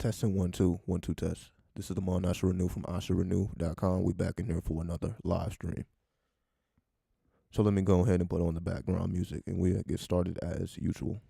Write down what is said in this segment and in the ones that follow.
Testing 1 2 1 2 test. This is the Mon Asha Renew from AshaRenew.com. We back in here for another live stream. So let me go ahead and put on the background music and we'll get started as usual.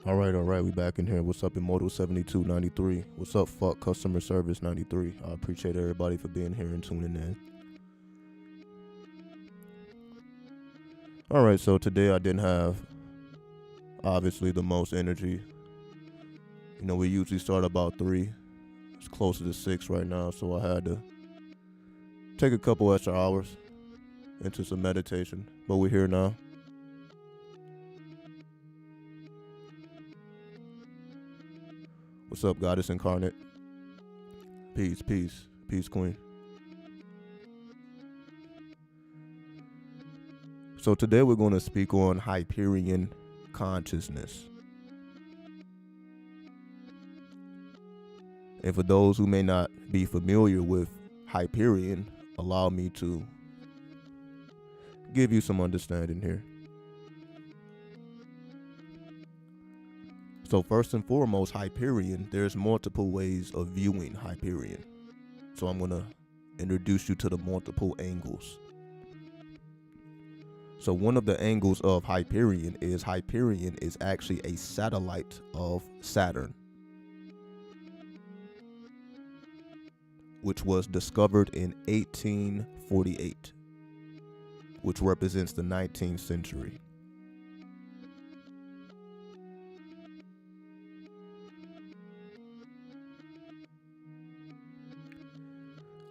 All right, we back in here. What's up, Immortal 7293? What's up, fuck customer service 93? I appreciate everybody for being here and tuning in. All right, so today I didn't have, obviously, the most energy. You know, we usually start about 3. It's closer to 6 right now, so I had to take a couple extra hours into some meditation. But we're here now. What's up, Goddess Incarnate? Peace, peace, peace, Queen. So today we're going to speak on Hyperion consciousness. And for those who may not be familiar with Hyperion, allow me to give you some understanding here. So first and foremost, Hyperion, there's multiple ways of viewing Hyperion. So I'm going to introduce you to the multiple angles. So one of the angles of Hyperion is actually a satellite of Saturn, which was discovered in 1848, which represents the 19th century.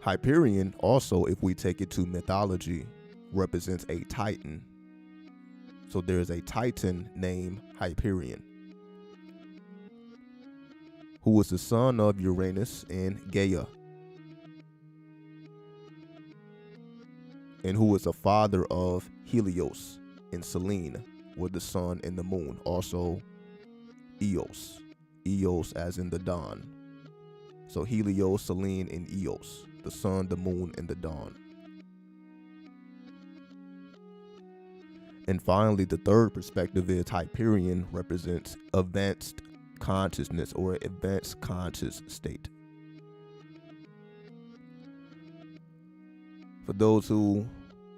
Hyperion also, if we take it to mythology, represents a Titan. So there's a Titan named Hyperion, who was the son of Uranus and Gaia, and who was the father of Helios and Selene, were the sun and the moon. Also Eos as in the dawn. So Helios, Selene, and Eos, the sun, the moon, and the dawn. And finally, the third perspective is Hyperion represents advanced consciousness or advanced conscious state. For those who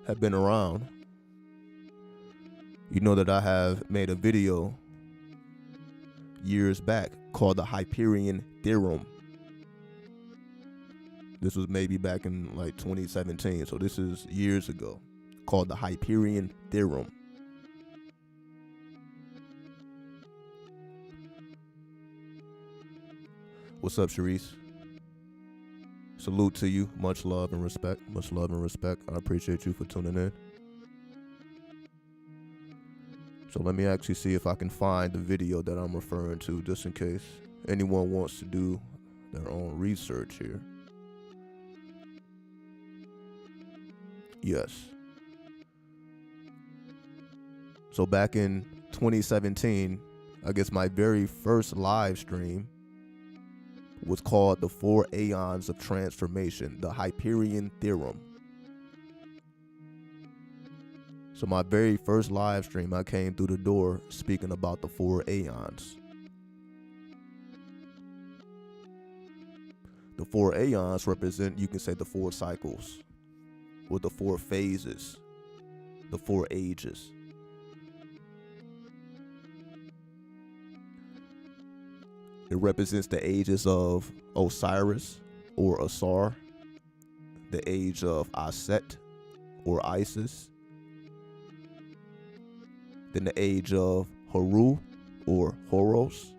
have been around, you know that I have made a video years back called the Hyperion Theorem. This was maybe back in like 2017, so this is years ago, called the Hyperion Theorem. What's up, Sharice? Salute to you. Much love and respect. Much love and respect. I appreciate you for tuning in. So let me actually see if I can find the video that I'm referring to, just in case anyone wants to do their own research here. Yes. So back in 2017, I guess my very first live stream was called The 4 Aeons of Transformation, the Hyperion Theorem. So my very first live stream, I came through the door speaking about the 4 Aeons. The 4 Aeons represent, you can say, the 4 cycles, or the 4 phases, the 4 ages. It represents the ages of Osiris or Asar, the age of Aset or Isis, then the age of Haru or Horus,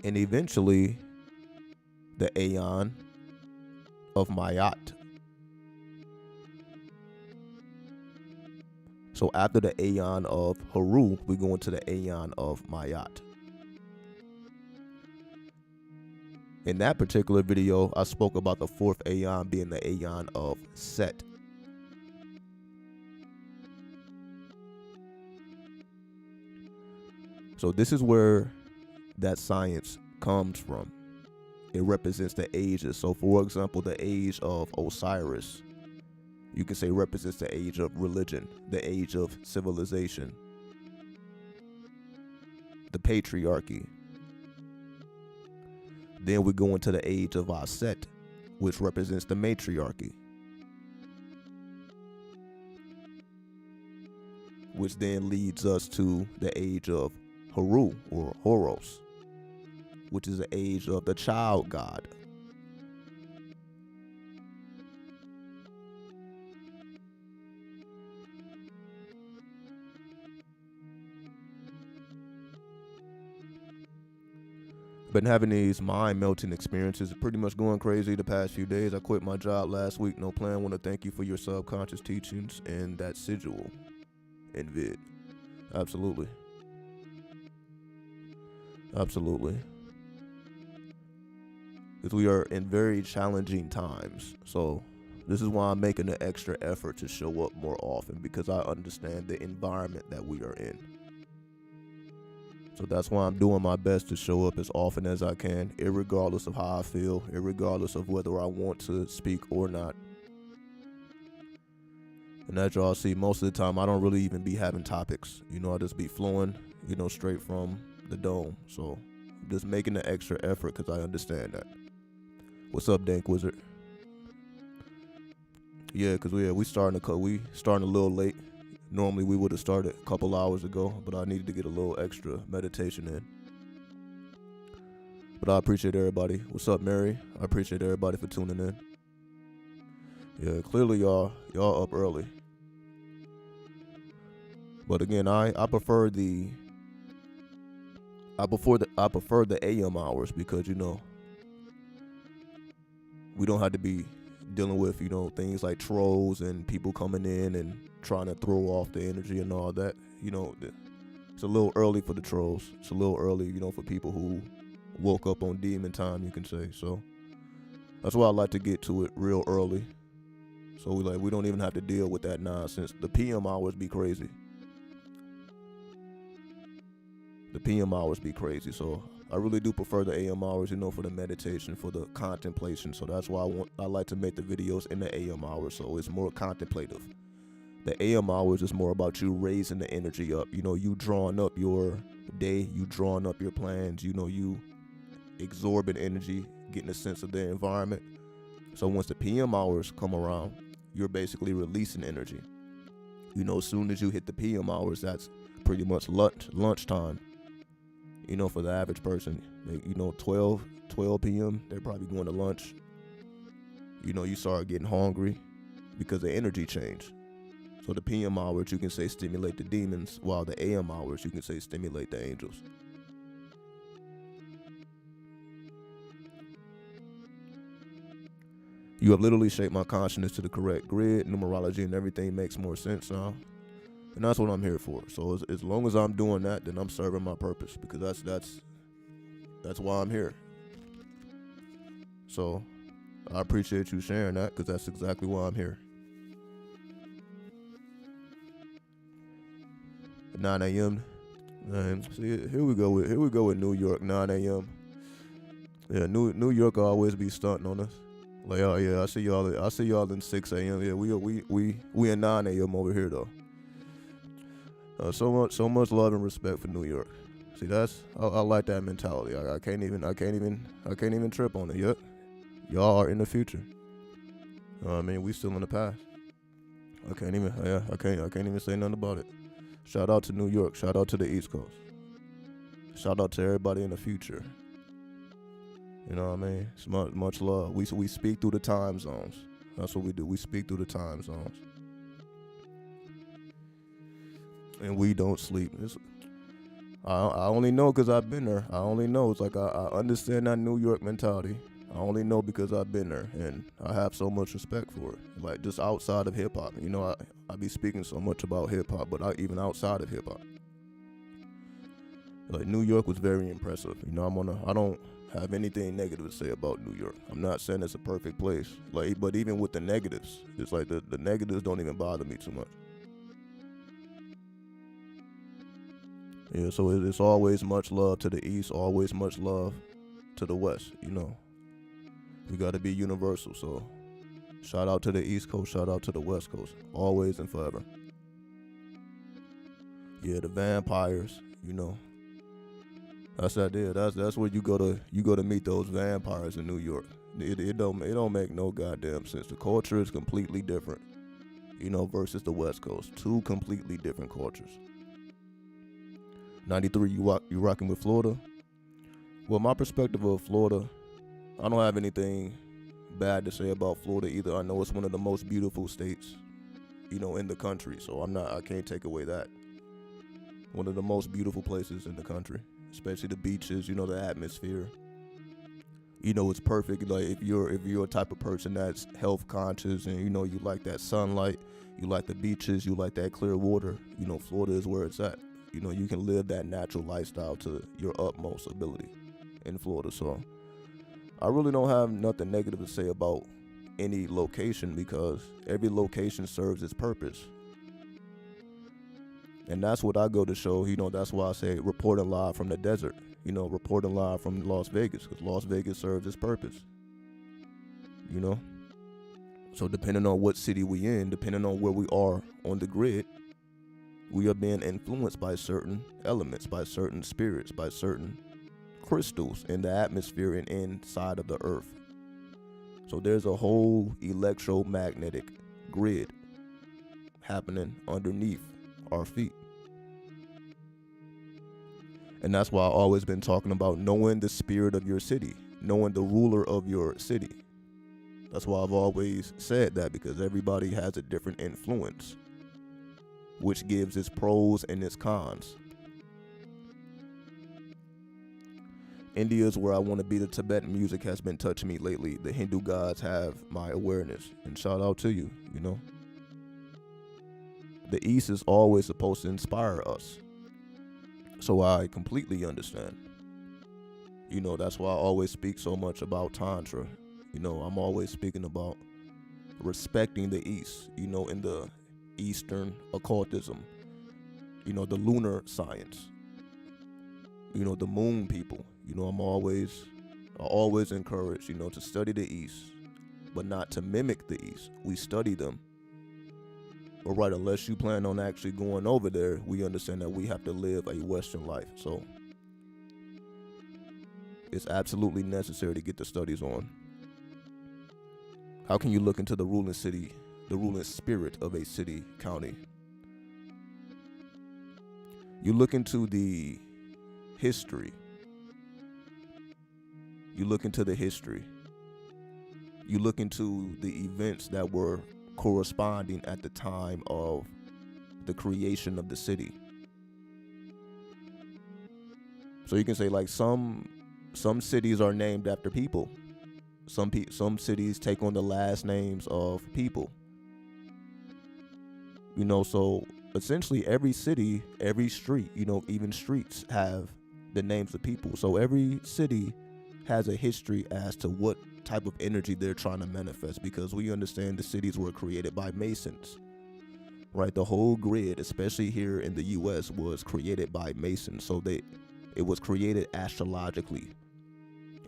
and eventually the Aeon of Mayat. So after the Aeon of Haru, we go into the Aeon of Mayat. In that particular video, I spoke about the 4th Aeon being the Aeon of Set. So this is where that science comes from. It represents the ages. So for example, the age of Osiris, you can say, represents the age of religion, the age of civilization, the patriarchy. Then we go into the age of Aset, which represents the matriarchy, which then leads us to the age of Haru or Horus, which is the age of the child god. Been having these mind-melting experiences, pretty much going crazy the past few days. I quit my job last week, no plan. Want to thank you for your subconscious teachings and that sigil and vid. Absolutely. Absolutely. Because we are in very challenging times. So this is why I'm making an extra effort to show up more often, because I understand the environment that we are in. So that's why I'm doing my best to show up as often as I can, irregardless of how I feel, irregardless of whether I want to speak or not. And as y'all see, most of the time I don't really even be having topics. I just be flowing, straight from the dome. So I'm just making the extra effort because I understand that. What's up, Dank Wizard? Yeah, because we starting a little late. Normally we would have started a couple hours ago, but I needed to get a little extra meditation in. But I appreciate everybody. What's up, Mary? I appreciate everybody for tuning in. Yeah, clearly y'all up early. But again, I prefer the AM hours because we don't have to be dealing with things like trolls and people coming in and trying to throw off the energy and all that. It's a little early for the trolls. It's a little early, for people who woke up on demon time, you can say. So that's why I like to get to it real early. So we don't even have to deal with that nonsense. The PM hours be crazy. So I really do prefer the AM hours, for the meditation, for the contemplation. So that's why I like to make the videos in the AM hours, so it's more contemplative. The AM hours is more about you raising the energy up. You drawing up your day, you drawing up your plans, you absorbing energy, getting a sense of the environment. So once the PM hours come around, you're basically releasing energy. As soon as you hit the PM hours, that's pretty much lunchtime. For the average person, 12 p.m., they're probably going to lunch. You start getting hungry because the energy change. So the PM hours, you can say, stimulate the demons, while the AM hours, you can say, stimulate the angels. You have literally shaped my consciousness to the correct grid. Numerology and everything makes more sense now. And that's what I'm here for. So as long as I'm doing that, then I'm serving my purpose, because that's why I'm here. So I appreciate you sharing that, because that's exactly why I'm here. 9 a.m. And see, here we go with New York, 9 a.m. Yeah, New York always be stunting on us. Like, oh yeah, I see y'all in 6 a.m. Yeah, we in 9 a.m. over here though. So much love and respect for New York. See, I like that mentality. I can't even trip on it. Yep, y'all are in the future. I mean, we still in the past. I can't even say nothing about it. Shout out to New York. Shout out to the East Coast. Shout out to everybody in the future. You know what I mean? It's much love. We speak through the time zones. That's what we do. We speak through the time zones. And we don't sleep. I only know because I've been there. I only know. It's like I understand that New York mentality. I only know because I've been there, and I have so much respect for it. Like, just outside of hip hop, you know, I be speaking so much about hip hop, but even outside of hip hop, like, New York was very impressive. You know, I don't have anything negative to say about New York. I'm not saying it's a perfect place, like, but even with the negatives, it's like the negatives don't even bother me too much. Yeah, so it's always much love to the East, always much love to the West, you know. We got to be universal, so shout out to the East Coast, shout out to the West Coast, always and forever. Yeah, the vampires, you know. That's that there. That's where you go to meet those vampires in New York. It don't make no goddamn sense. The culture is completely different, you know, versus the West Coast. Two completely different cultures. 93, you rocking with Florida? Well, my perspective of Florida, I don't have anything bad to say about Florida either. I know it's one of the most beautiful states, you know, in the country. So I can't take away that. One of the most beautiful places in the country, especially the beaches, you know, the atmosphere. You know, it's perfect. Like, if you're a type of person that's health conscious and, you know, you like that sunlight, you like the beaches, you like that clear water, you know, Florida is where it's at. You know, you can live that natural lifestyle to your utmost ability in Florida. So I really don't have nothing negative to say about any location because every location serves its purpose. And that's what I go to show. You know, that's why I say reporting live from the desert. You know, reporting live from Las Vegas, because Las Vegas serves its purpose. You know? So depending on what city we in, depending on where we are on the grid, we are being influenced by certain elements, by certain spirits, by certain crystals in the atmosphere and inside of the earth. So there's a whole electromagnetic grid happening underneath our feet. And that's why I've always been talking about knowing the spirit of your city, knowing the ruler of your city. That's why I've always said that, because everybody has a different influence, which gives its pros and its cons. India is where I want to be. The Tibetan music has been touching me lately. The Hindu gods have my awareness. And shout out to you, you know. The East is always supposed to inspire us. So I completely understand. You know, that's why I always speak so much about Tantra. You know, I'm always speaking about respecting the East, you know, in the Eastern occultism, you know, the lunar science, you know, the moon people. You know, I always encourage, you know, to study the East, but not to mimic the East. We study them. But right, unless you plan on actually going over there, we understand that we have to live a Western life. So it's absolutely necessary to get the studies on. How can you look into the ruling city, the ruling spirit of a city, county? You look into the history. You look into the history. You look into the events that were corresponding at the time of the creation of the city. So you can say, like, some cities are named after people. Some cities take on the last names of people. You know, so essentially every city, every street, you know, even streets have the names of people. So every city has a history as to what type of energy they're trying to manifest, because we understand the cities were created by Masons. right? The whole grid, especially here in the US, was created by Masons. So it was created astrologically.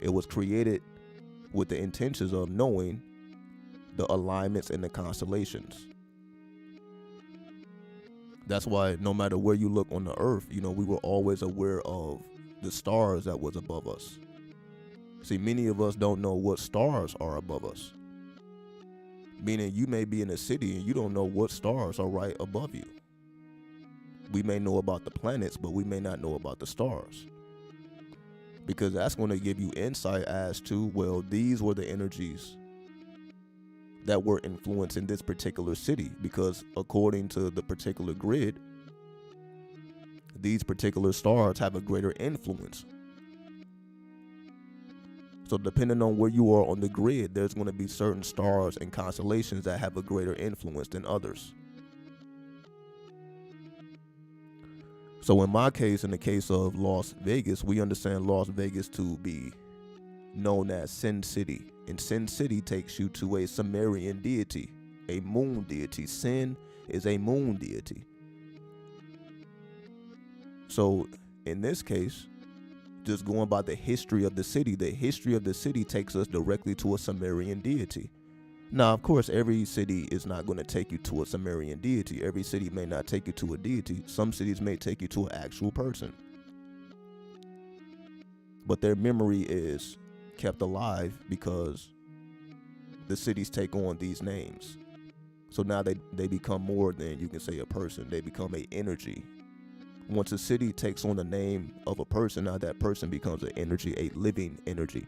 It was created with the intentions of knowing the alignments and the constellations. That's why no matter where you look on the earth, we were always aware of the stars that was above us. See, many of us don't know what stars are above us. Meaning you may be in a city and you don't know what stars are right above you. We may know about the planets, but we may not know about the stars. Because that's going to give you insight as to, well, these were the energies that were influencing this particular city. Because according to the particular grid, these particular stars have a greater influence. So depending on where you are on the grid, there's going to be certain stars and constellations that have a greater influence than others. So in my case, in the case of Las Vegas, we understand Las Vegas to be known as Sin City. And Sin City takes you to a Sumerian deity, a moon deity. Sin is a moon deity. So in this case, just going by the history of the city takes us directly to a Sumerian deity. Now, of course, every city is not going to take you to a Sumerian deity. Every city may not take you to a deity. Some cities may take you to an actual person. But their memory is kept alive because the cities take on these names. So now they become more than, you can say, a person. They become an energy. Once a city takes on the name of a person, now that person becomes an energy, a living energy.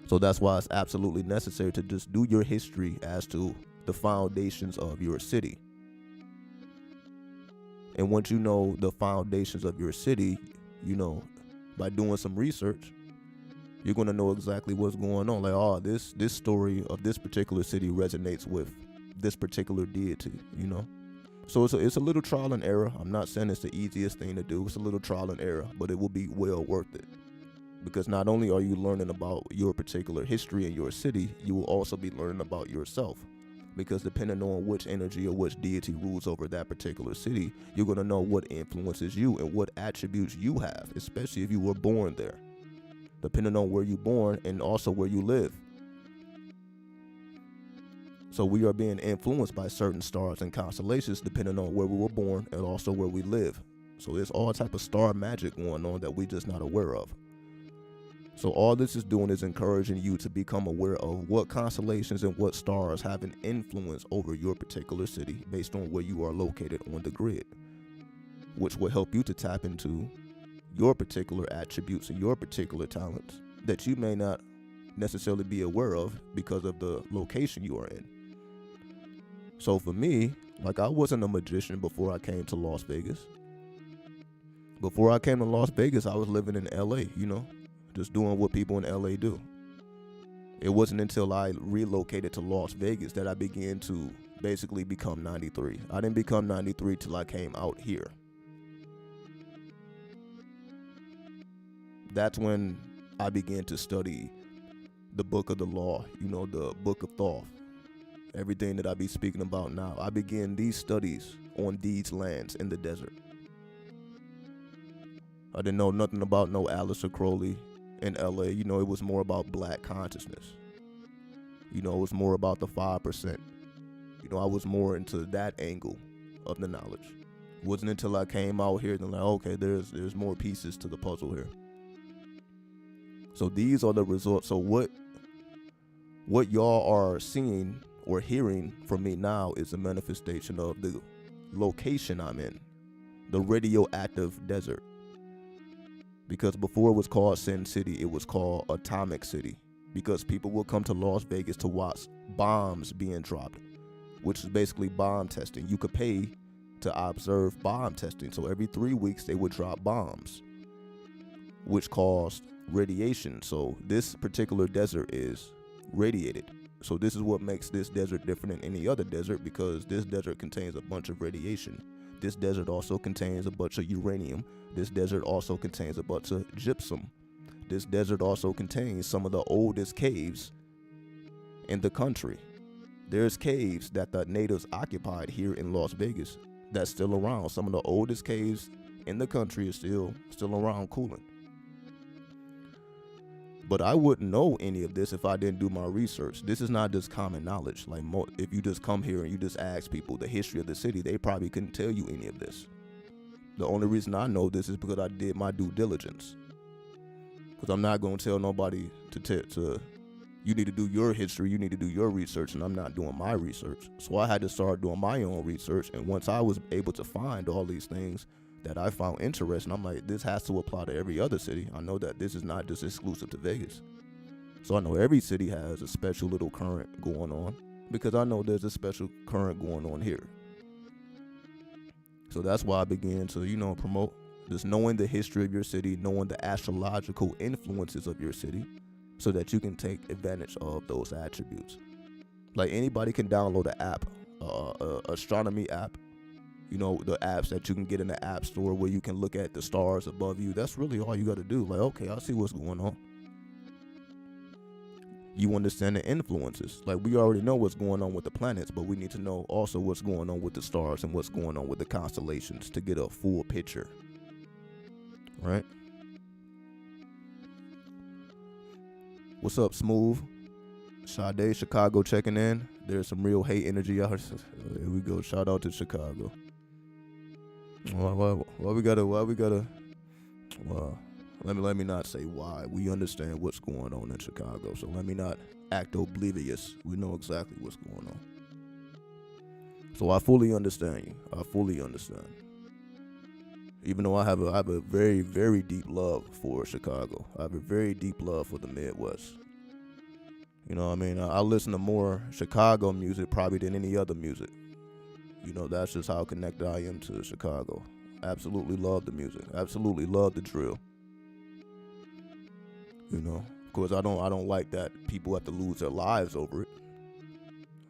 So that's why it's absolutely necessary to just do your history as to the foundations of your city. And once you know the foundations of your city, by doing some research, you're going to know exactly what's going on. Like, this story of this particular city resonates with this particular deity, So it's a little trial and error. I'm not saying it's the easiest thing to do. It's a little trial and error, but it will be well worth it. Because not only are you learning about your particular history in your city, you will also be learning about yourself. Because depending on which energy or which deity rules over that particular city, you're going to know what influences you and what attributes you have, especially if you were born there. Depending on where you're born and also where you live. So we are being influenced by certain stars and constellations depending on where we were born and also where we live. So there's all type of star magic going on that we're just not aware of. So all this is doing is encouraging you to become aware of what constellations and what stars have an influence over your particular city based on where you are located on the grid, which will help you to tap into your particular attributes and your particular talents that you may not necessarily be aware of because of the location you are in. So for me, like, I wasn't a magician before I came to Las Vegas. Before I came to Las Vegas, I was living in LA, just doing what people in LA do. It wasn't until I relocated to Las Vegas that I began to basically become 93. I didn't become 93 till I came out here. That's when I began to study the book of the law, the book of Thoth. Everything that I be speaking about now, I began these studies on these lands in the desert. I didn't know nothing about no Aleister Crowley in LA. It was more about black consciousness. It was more about the 5%. I was more into that angle of the knowledge. It wasn't until I came out here that okay, there's more pieces to the puzzle here. So these are the results. So what y'all are seeing or hearing from me now is a manifestation of the location I'm in, the radioactive desert. Because before it was called Sin City, it was called Atomic City, because people will come to Las Vegas to watch bombs being dropped, which is basically bomb testing. You could pay to observe bomb testing. So every 3 weeks they would drop bombs, which caused radiation. So this particular desert is radiated. So this is what makes this desert different than any other desert, because this desert contains a bunch of radiation. This desert also contains a bunch of uranium. This desert also contains a bunch of gypsum. This desert also contains some of the oldest caves in the country. There's caves that the natives occupied here in Las Vegas that's still around. Some of the oldest caves in the country is still around cooling. But I wouldn't know any of this if I didn't do my research. This is not just common knowledge. Like if you just come here and you just ask people the history of the city, they probably couldn't tell you any of this. The only reason I know this is because I did my due diligence. Because I'm not going to tell nobody to you need to do your history, you need to do your research, and I'm not doing my research. So I had to start doing my own research. And once I was able to find all these things that I found interesting, I'm like, this has to apply to every other city. I know that this is not just exclusive to Vegas. So I know every city has a special little current going on, because I know there's a special current going on here. So that's why I began to, promote just knowing the history of your city, knowing the astrological influences of your city, so that you can take advantage of those attributes. Like anybody can download an app, astronomy app, the apps that you can get in the app store where you can look at the stars above you. That's really all you got to do. Like, okay, I see what's going on. You understand the influences. Like, we already know what's going on with the planets, but we need to know also what's going on with the stars and what's going on with the constellations to get a full picture. Right? What's up, Smooth? Sade, Chicago checking in. There's some real hate energy out here. Here we go. Shout out to Chicago. Why we gotta? Well, let me not say why. We understand what's going on in Chicago, so let me not act oblivious. We know exactly what's going on. So I fully understand you. I fully understand. Even though I have a very, very deep love for Chicago. I have a very deep love for the Midwest. You know what I mean? I listen to more Chicago music probably than any other music. That's just how connected I am to Chicago. Absolutely love the music. Absolutely love the drill. Of course, I don't like that people have to lose their lives over it.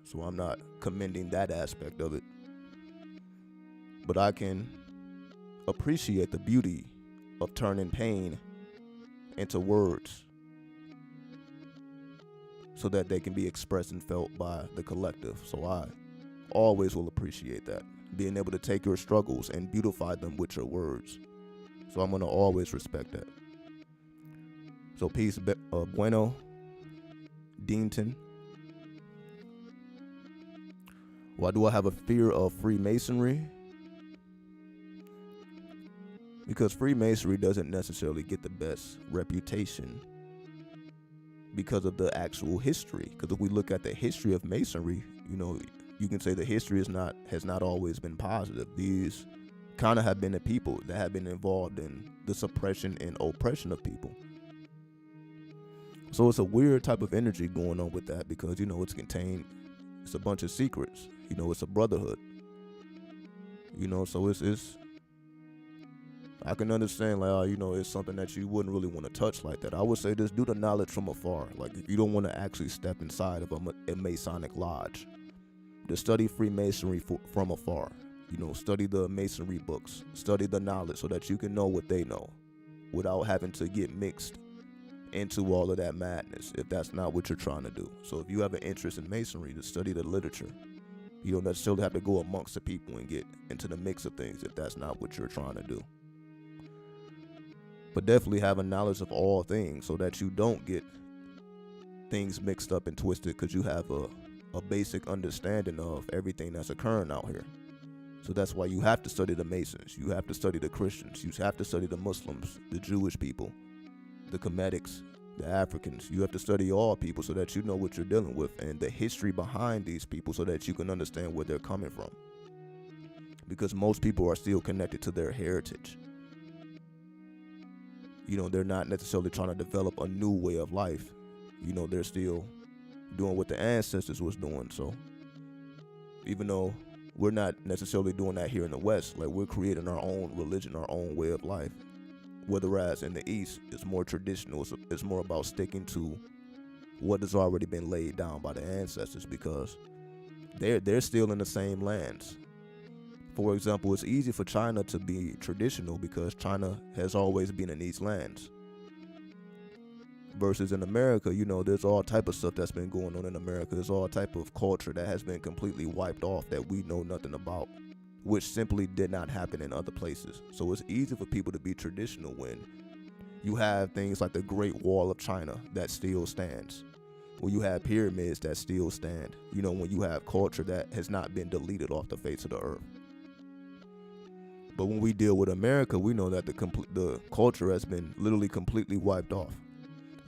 So I'm not commending that aspect of it. But I can appreciate the beauty of turning pain into words so that they can be expressed and felt by the collective. So I always will appreciate that, being able to take your struggles and beautify them with your words. So I'm going to always respect that. So peace, bueno, Deanton. Why do I have a fear of Freemasonry? Because Freemasonry doesn't necessarily get the best reputation because of the actual history. Because if we look at the history of Masonry, you can say the history has not always been positive. These kind of have been the people that have been involved in the suppression and oppression of people. So it's a weird type of energy going on with that because, it's a bunch of secrets. It's a brotherhood. So it's I can understand, it's something that you wouldn't really want to touch like that. I would say just do the knowledge from afar. Like, if you don't want to actually step inside of a Masonic lodge, just study Freemasonry from afar. Study the Masonry books, study the knowledge so that you can know what they know without having to get mixed into all of that madness if that's not what you're trying to do. So if you have an interest in Masonry, just study the literature. You don't necessarily have to go amongst the people and get into the mix of things if that's not what you're trying to do. But definitely have a knowledge of all things so that you don't get things mixed up and twisted, because you have a basic understanding of everything that's occurring out here. So that's why you have to study the Masons, you have to study the Christians, you have to study the Muslims, the Jewish people, the Comedics, the Africans. You have to study all people so that you know what you're dealing with and the history behind these people so that you can understand where they're coming from. Because most people are still connected to their heritage. They're not necessarily trying to develop a new way of life. They're still doing what the ancestors was doing. So even though we're not necessarily doing that here in the West, like, we're creating our own religion, our own way of life. Whereas in the East, it's more traditional. It's more about sticking to what has already been laid down by the ancestors, because they're still in the same lands. For example, it's easy for China to be traditional because China has always been in these lands. Versus in America, there's all type of stuff that's been going on in America. There's all type of culture that has been completely wiped off that we know nothing about, which simply did not happen in other places. So it's easy for people to be traditional when you have things like the Great Wall of China that still stands, when you have pyramids that still stand, when you have culture that has not been deleted off the face of the earth. But when we deal with America, we know that the culture has been literally completely wiped off.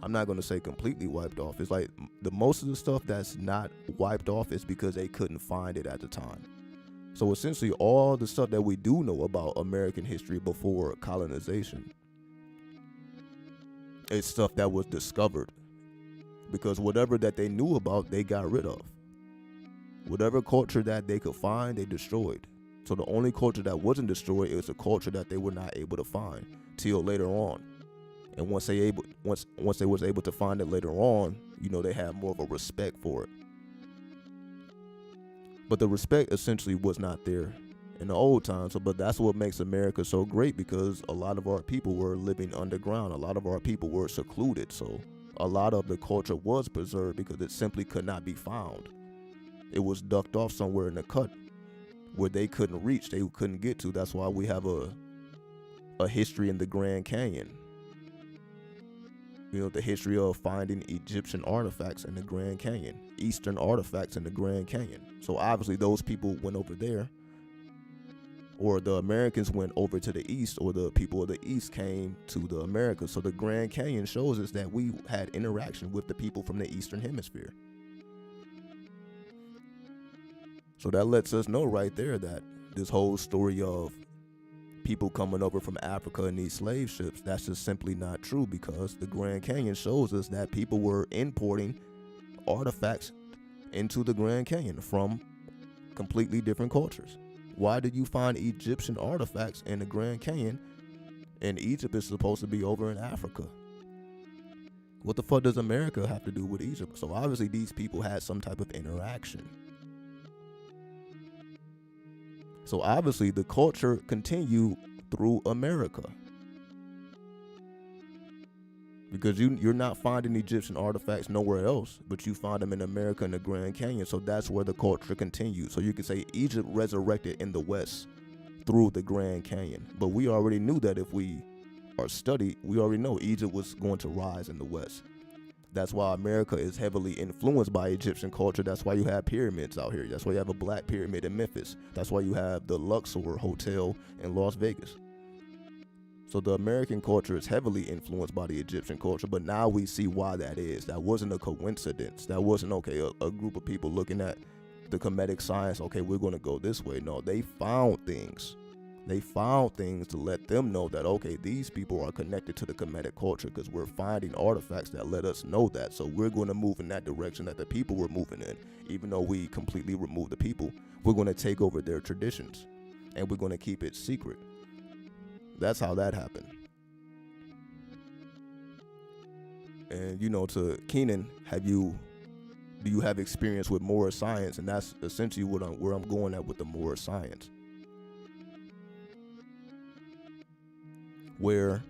I'm not going to say completely wiped off. It's like the most of the stuff that's not wiped off is because they couldn't find it at the time. So essentially all the stuff that we do know about American history before colonization, it's stuff that was discovered, because whatever that they knew about, they got rid of. Whatever culture that they could find, they destroyed. So the only culture that wasn't destroyed is a culture that they were not able to find till later on. And once they was able to find it later on, they had more of a respect for it. But the respect essentially was not there in the old times. But that's what makes America so great, because a lot of our people were living underground. A lot of our people were secluded. So a lot of the culture was preserved because it simply could not be found. It was ducked off somewhere in the cut where they couldn't reach, they couldn't get to. That's why we have a history in the Grand Canyon. The history of finding Egyptian artifacts in the Grand Canyon, Eastern artifacts in the Grand Canyon. So obviously those people went over there, or the Americans went over to the East, or the people of the East came to the Americas. So the Grand Canyon shows us that we had interaction with the people from the Eastern Hemisphere. So that lets us know right there that this whole story of people coming over from Africa in these slave ships, that's just simply not true, because the Grand Canyon shows us that people were importing artifacts into the Grand Canyon from completely different cultures. Why did you find Egyptian artifacts in the Grand Canyon and Egypt is supposed to be over in Africa? What the fuck does America have to do with Egypt? So obviously these people had some type of interaction. So obviously the culture continued through America, because you're not finding Egyptian artifacts nowhere else, but you find them in America in the Grand Canyon. So that's where the culture continues. So you can say Egypt resurrected in the West through the Grand Canyon. But we already knew that if we are studied, we already know Egypt was going to rise in the West. That's why America is heavily influenced by Egyptian culture. That's why you have pyramids out here. That's why you have a black pyramid in Memphis. That's why you have the Luxor Hotel in Las Vegas. So the American culture is heavily influenced by the Egyptian culture, but now we see why that is. That wasn't a coincidence. That wasn't, a group of people looking at the Kemetic science, we're going to go this way. No, they found things. They found things to let them know that, these people are connected to the Kemetic culture, because we're finding artifacts that let us know that. So we're going to move in that direction that the people were moving in. Even though we completely remove the people, we're going to take over their traditions, and we're going to keep it secret. That's how that happened. And, to Keenan, do you have experience with Moorish science? And that's essentially where I'm going at with the Moorish science. Where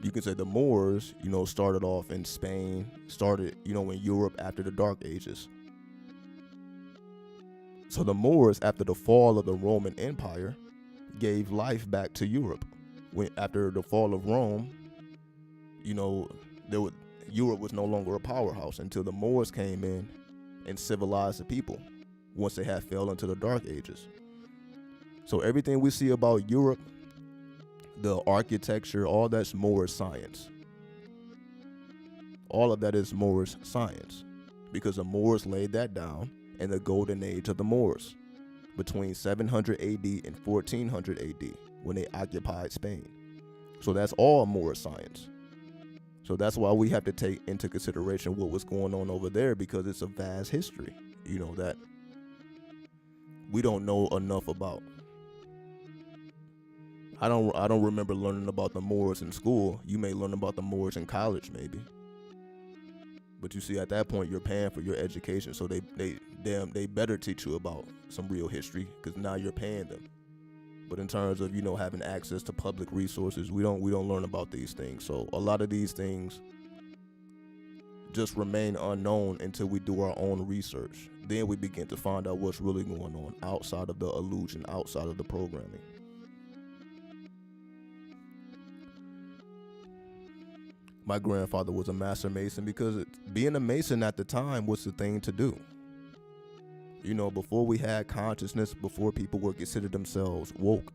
you can say the Moors, started off in Spain, in Europe after the Dark Ages. So the Moors, after the fall of the Roman Empire, gave life back to Europe. After the fall of Rome, Europe was no longer a powerhouse until the Moors came in and civilized the people once they had fell into the Dark Ages. So everything we see about Europe, the architecture, all that's Moorish science. All of that is Moorish science, because the Moors laid that down in the golden age of the Moors between 700 AD and 1400 AD when they occupied Spain. So that's all Moorish science. So that's why we have to take into consideration what was going on over there, because it's a vast history, that we don't know enough about. I don't remember learning about the Moors in school. You may learn about the Moors in college, maybe. But you see, at that point, you're paying for your education, so they better teach you about some real history, because now you're paying them. But in terms of having access to public resources, we don't learn about these things. So a lot of these things just remain unknown until we do our own research. Then we begin to find out what's really going on outside of the illusion, outside of the programming. My grandfather was a master mason because being a mason at the time was the thing to do. You know, before we had consciousness, before people were considered themselves woke,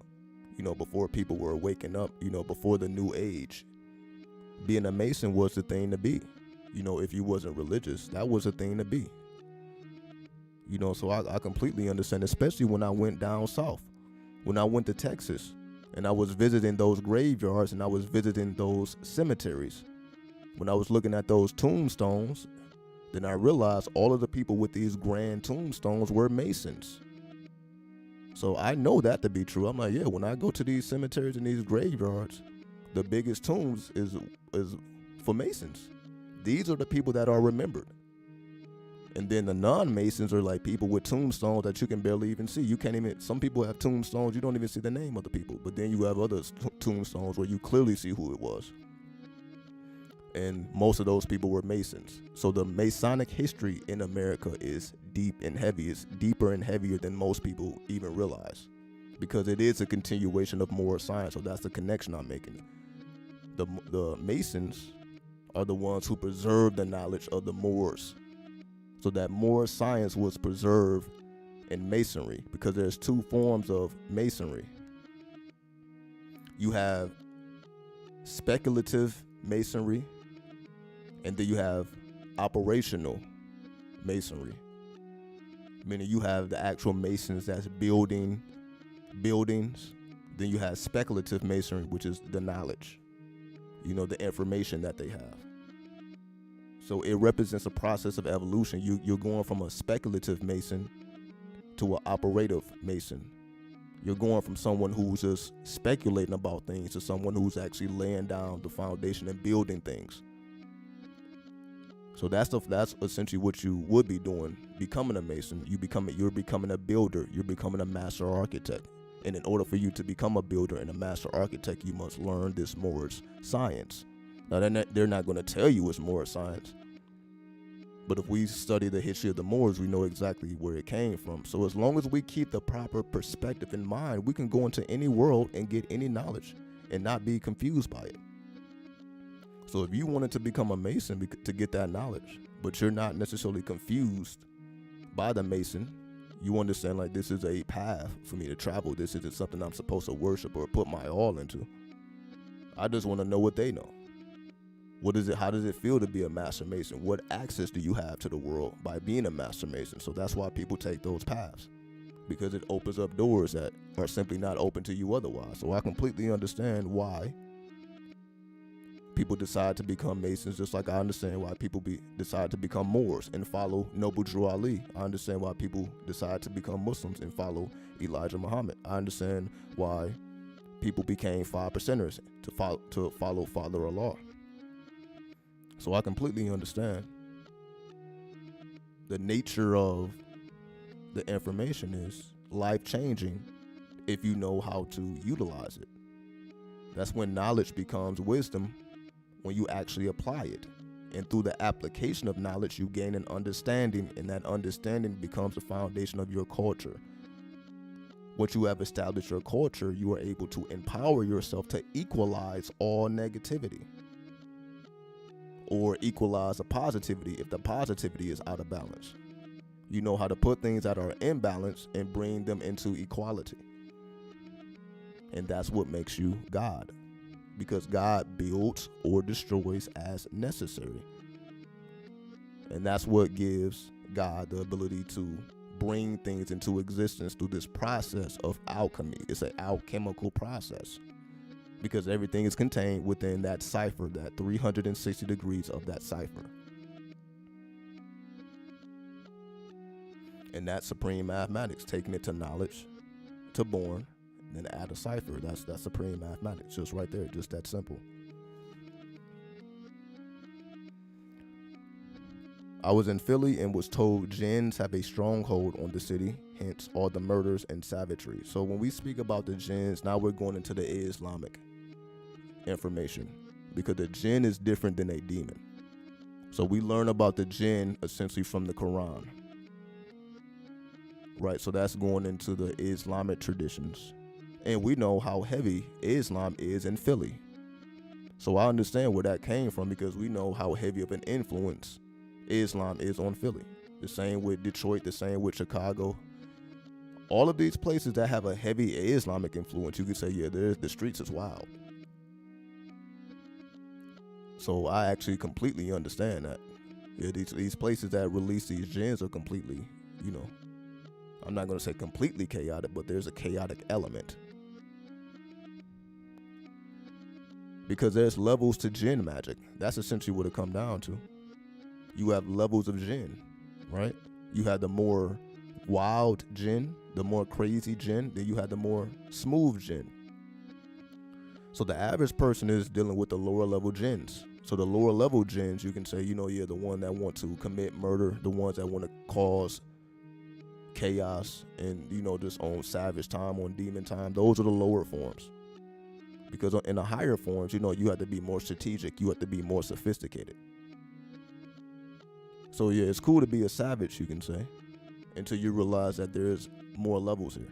you know, before people were waking up, you know, before the new age, being a mason was the thing to be. You know, if you wasn't religious, that was the thing to be. You know, so I completely understand, especially when I went down south, when I went to Texas, and I was visiting those graveyards and I was visiting those cemeteries. When I was looking at those tombstones, then I realized all of the people with these grand tombstones were Masons. So I know that to be true. I'm like, yeah, when I go to these cemeteries and these graveyards, the biggest tombs is for Masons. These are the people that are remembered. And then the non-Masons are like people with tombstones that you can barely even see. You can't even, some people have tombstones, you don't even see the name of the people. But then you have other tombstones where you clearly see who it was. And most of those people were Masons. So the Masonic history in America is deep and heavy. It's deeper and heavier than most people even realize, because it is a continuation of Moorish science. So that's the connection I'm making. The Masons are the ones who preserve the knowledge of the Moors, so that Moorish science was preserved in Masonry, because there's two forms of Masonry. You have speculative Masonry, and then you have operational Masonry, meaning you have the actual Masons that's building buildings. Then you have speculative Masonry, which is the knowledge, you know, the information that they have. So it represents a process of evolution. You're going from a speculative Mason to an operative Mason. You're going from someone who's just speculating about things to someone who's actually laying down the foundation and building things. So that's essentially what you would be doing, becoming a Mason. You're becoming a builder. You're becoming a master architect. And in order for you to become a builder and a master architect, you must learn this Moorish science. Now, they're not going to tell you it's Moorish science. But if we study the history of the Moors, we know exactly where it came from. So as long as we keep the proper perspective in mind, we can go into any world and get any knowledge and not be confused by it. So if you wanted to become a Mason to get that knowledge, but you're not necessarily confused by the Mason, you understand, like, this is a path for me to travel. This isn't something I'm supposed to worship or put my all into. I just want to know what they know. What is it? How does it feel to be a Master Mason? What access do you have to the world by being a Master Mason? So that's why people take those paths, because it opens up doors that are simply not open to you otherwise. So I completely understand why people decide to become Masons, just like I understand why people decide to become Moors and follow Noble Drew Ali. I understand why people decide to become Muslims and follow Elijah Muhammad. I understand why people became 5%ers to follow Father Allah. So I completely understand the nature of the information is life-changing if you know how to utilize it. That's when knowledge becomes wisdom, when you actually apply it. And through the application of knowledge, you gain an understanding, and that understanding becomes the foundation of your culture. Once you have established your culture, you are able to empower yourself to equalize all negativity, or equalize the positivity if the positivity is out of balance. You know how to put things that are in balance and bring them into equality. And that's what makes you God, because God builds or destroys as necessary. And that's what gives God the ability to bring things into existence through this process of alchemy. It's an alchemical process, because everything is contained within that cipher, that 360 degrees of that cipher. And that's supreme mathematics, taking it to knowledge, to born, and then add a cipher. That's supreme mathematics, just right there, just that simple. I was in Philly and was told Djinns have a stronghold on the city, hence all the murders and savagery. So when we speak about the Djinns, now we're going into the Islamic information, because the Djinn is different than a demon. So we learn about the Djinn essentially from the Quran. Right, so that's going into the Islamic traditions. And we know how heavy Islam is in Philly. So I understand where that came from because we know how heavy of an influence Islam is on Philly. The same with Detroit, the same with Chicago. All of these places that have a heavy Islamic influence, you could say, yeah, the streets is wild. So I actually completely understand that. Yeah, these places that release these jinns are completely, I'm not going to say completely chaotic, but there's a chaotic element. Because there's levels to Djinn magic. That's essentially what it comes down to. You have levels of Djinn, right? You have the more wild Djinn, the more crazy Djinn, then you have the more smooth Djinn. So the average person is dealing with the lower level Djinns. So the lower level Djinns, you can say, the one that want to commit murder, the ones that want to cause chaos and, just on savage time, on demon time. Those are the lower forms. Because in the higher forms, you have to be more strategic. You have to be more sophisticated. So yeah, it's cool to be a savage, you can say, until you realize that there's more levels here.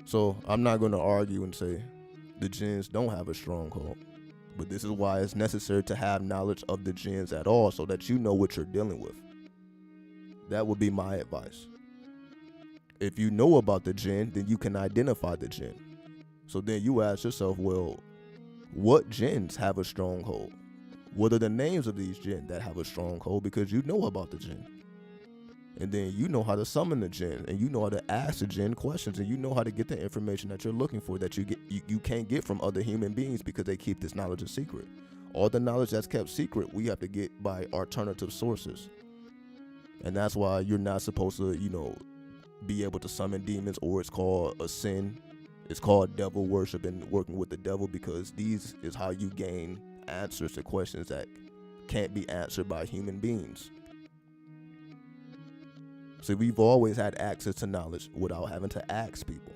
So I'm not going to argue and say the jinns don't have a stronghold. But this is why it's necessary to have knowledge of the jinns at all so that you know what you're dealing with. That would be my advice. If you know about the jinn, then you can identify the jinn. So then you ask yourself, well, what jinns have a stronghold? What are the names of these jinn that have a stronghold? Because you know about the jinn. And then you know how to summon the jinn, and you know how to ask the jinn questions, and you know how to get the information that you're looking for that you can't get from other human beings because they keep this knowledge a secret. All the knowledge that's kept secret, we have to get by alternative sources. And that's why you're not supposed to, be able to summon demons, or it's called a sin. It's called devil worship and working with the devil, because these is how you gain answers to questions that can't be answered by human beings. So we've always had access to knowledge without having to ask people,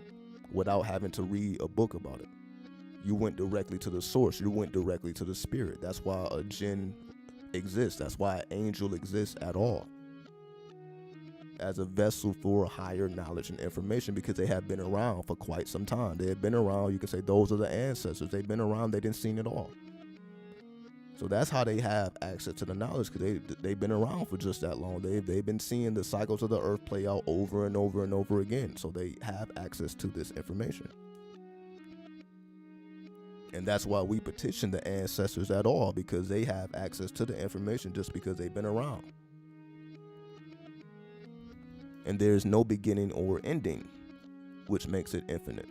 without having to read a book about it. You went directly to the source. You went directly to the spirit. That's why a jinn exists. That's why an angel exists at all, as a vessel for higher knowledge and information, because they have been around for quite some time. They have been around. You can say those are the ancestors. They've been around. They didn't see it all. So that's how they have access to the knowledge, because they've been around for just that long. They've been seeing the cycles of the earth play out over and over and over again. So they have access to this information. And that's why we petition the ancestors at all, because they have access to the information just because they've been around. And there's no beginning or ending, which makes it infinite.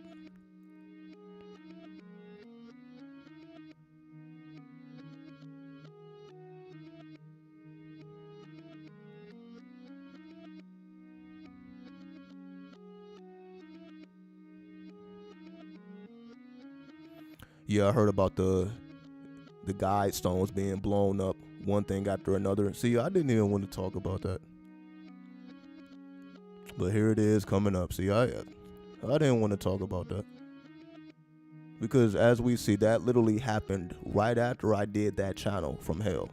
Yeah, I heard about the guide stones being blown up, one thing after another. See, I didn't even want to talk about that, but here it is coming up. See, I didn't want to talk about that, because as we see, that literally happened right after I did that channel from hell.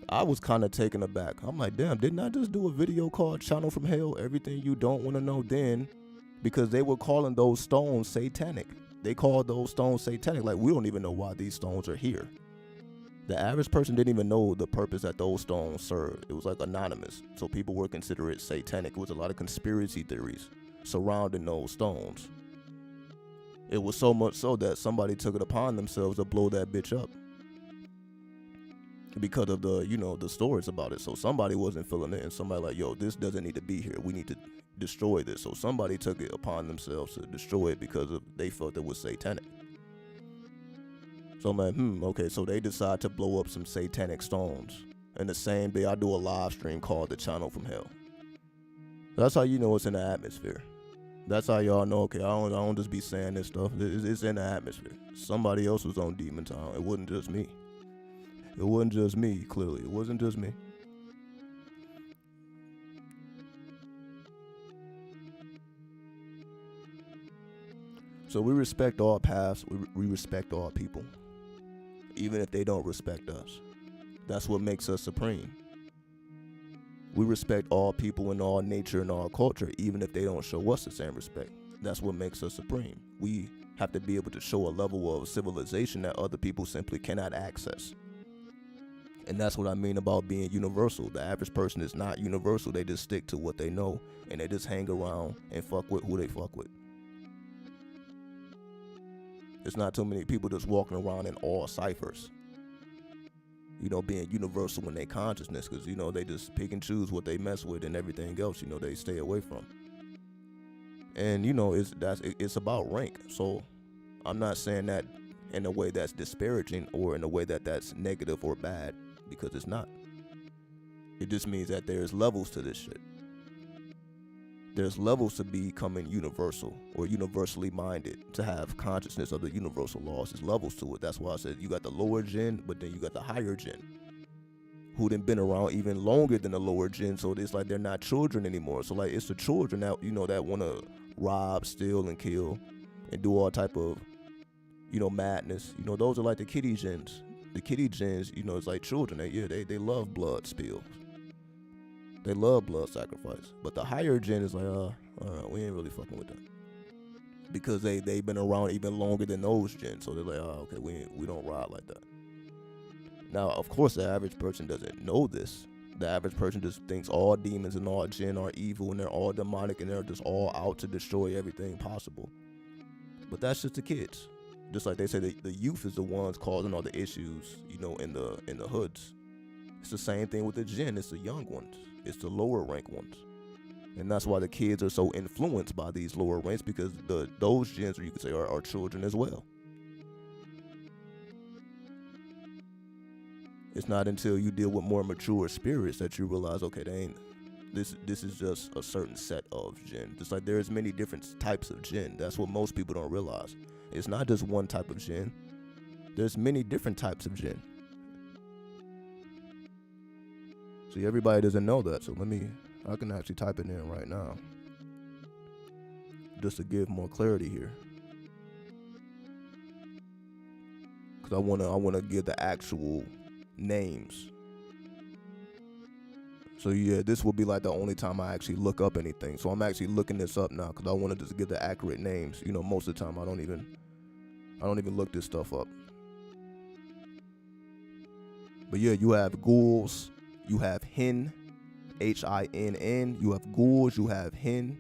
I was kind of taken aback. I'm like, damn, didn't I just do a video called Channel from Hell? Everything you don't want to know then, because they were calling those stones satanic. They called those stones satanic. Like, we don't even know why these stones are here. The average person didn't even know the purpose that those stones served. It was like anonymous. So people were considering it satanic. It was a lot of conspiracy theories surrounding those stones. It was so much so that somebody took it upon themselves to blow that bitch up, because of the stories about it. So somebody wasn't feeling it, and somebody like, yo, this doesn't need to be here. We need to destroy this. So somebody took it upon themselves to destroy it because they felt it was satanic. So I'm like, okay, so they decide to blow up some satanic stones. And the same day, I do a live stream called The Channel from Hell. That's how you know it's in the atmosphere. That's how y'all know, okay, I don't just be saying this stuff. It's in the atmosphere. Somebody else was on Demon Town. It wasn't just me. It wasn't just me, clearly. It wasn't just me. So we respect all paths. We respect all people, even if they don't respect us. That's what makes us supreme. We respect all people and all nature and all culture, even if they don't show us the same respect. That's what makes us supreme. We have to be able to show a level of civilization that other people simply cannot access. And that's what I mean about being universal. The average person is not universal. They just stick to what they know, and they just hang around and fuck with who they fuck with. There's not too many people just walking around in all ciphers, being universal in their consciousness, because, they just pick and choose what they mess with, and everything else, they stay away from. And, it's about rank. So I'm not saying that in a way that's disparaging or in a way that's negative or bad, because it's not. It just means that there's levels to this shit. There's levels to becoming universal or universally minded, to have consciousness of the universal laws. There's levels to it. That's why I said you got the lower Djinn, but then you got the higher Djinn, who done been around even longer than the lower Djinn. So it's like they're not children anymore. So like it's the children that that want to rob, steal, and kill, and do all type of madness. Those are like the kiddie Djinns. The kiddie Djinns, it's like children. They love blood spills. They love blood sacrifice. But the higher Djinn is like, all right, we ain't really fucking with them. Because they've been around even longer than those Djinn. So they're like, okay, we don't ride like that. Now, of course, the average person doesn't know this. The average person just thinks all demons and all Djinn are evil and they're all demonic and they're just all out to destroy everything possible. But that's just the kids. Just like they say, the youth is the ones causing all the issues, in the hoods. It's the same thing with the Djinn. It's the young ones. It's the lower rank ones. And that's why the kids are so influenced by these lower ranks, because those Djinns, you could say, are children as well. It's not until you deal with more mature spirits that you realize, okay, this is just a certain set of Djinn. Just like there's many different types of Djinn. That's what most people don't realize. It's not just one type of Djinn. There's many different types of Djinn. See, everybody doesn't know that, so I can actually type it in right now, just to give more clarity here, because I wanna give the actual names. So yeah, this will be like the only time I actually look up anything. So I'm actually looking this up now because I want to just give the accurate names. Most of the time I don't even look this stuff up. But yeah, you have ghouls. You have Hin, Hinn. You have ghouls. You have Hin.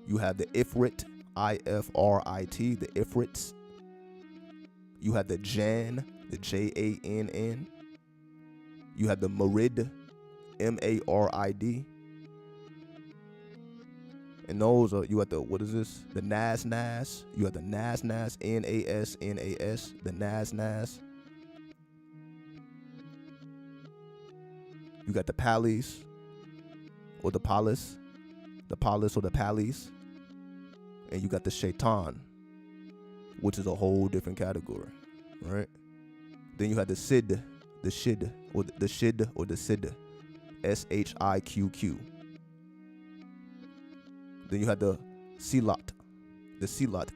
You have the Ifrit, Ifrit, the Ifrits. You have the Jann, the Jann. You have the Marid, Marid. And those are, you have the, what is this? The Nas. You have the Nas, Nas, the Nas. You got the Pallies, or the Palace, or the Pallies. And you got the Shaitan, which is a whole different category, right? Then you have the Sid, the Shid, or the Sid, Shiqqq. Then you have the Silat, Silat,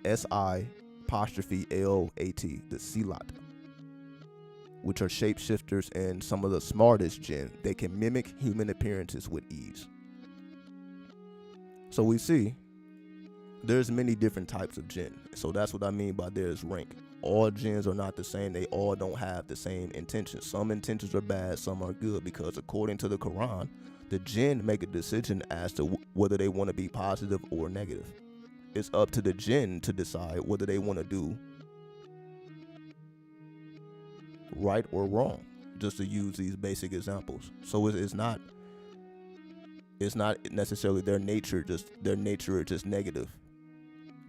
the Silat, which are shapeshifters and some of the smartest Djinn. They can mimic human appearances with ease. So we see there's many different types of Djinn. So that's what I mean by there's rank. All Djinns are not the same. They all don't have the same intentions. Some intentions are bad, some are good, because according to the Quran, the Djinn make a decision as to whether they want to be positive or negative. It's up to the Djinn to decide whether they want to do right or wrong, just to use these basic examples. So it's not necessarily their nature is just negative.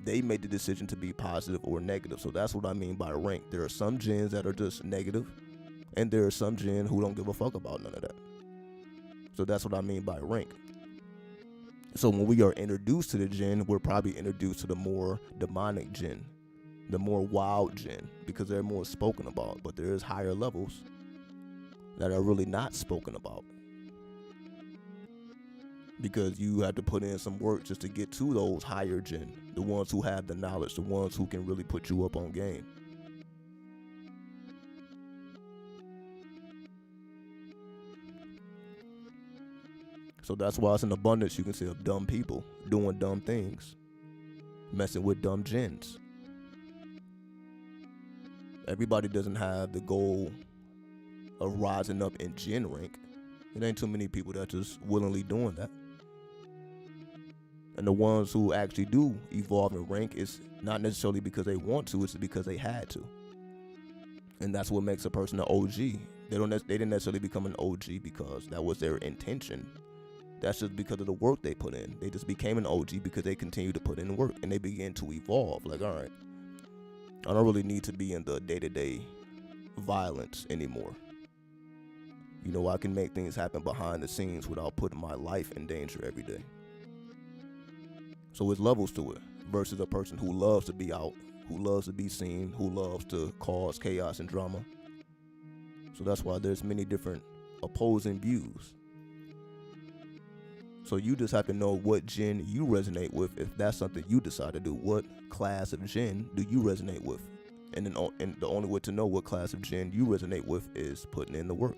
They made the decision to be positive or negative. So that's what I mean by rank. There are some Djinns that are just negative, and there are some Djinn who don't give a fuck about none of that. So that's what I mean by rank. So when we are introduced to the Djinn, we're probably introduced to the more demonic Djinn, the more wild Djinn, because they're more spoken about. But there is higher levels that are really not spoken about. because you have to put in some work just to get to those higher Djinn, the ones who have the knowledge, the ones who can really put you up on game. So that's why it's an abundance, you can say, of dumb people doing dumb things, messing with dumb Djinns. Everybody doesn't have the goal of rising up in Djinn rank. It ain't too many people that just willingly doing that. And the ones who actually do evolve in rank is not necessarily because they want to, it's because they had to. And that's what makes a person an OG. They didn't necessarily become an OG because that was their intention. That's just because of the work they put in. They just became an OG because they continued to put in work and they began to evolve. Like, all right, I don't really need to be in the day-to-day violence anymore. You know, I can make things happen behind the scenes without putting my life in danger every day. So it's levels to it versus a person who loves to be out, who loves to be seen, who loves to cause chaos and drama. So that's why there's many different opposing views. So you just have to know what Djinn you resonate with. If that's something you decide to do, what class of Djinn do you resonate with? And the only way to know what class of Djinn you resonate with is putting in the work.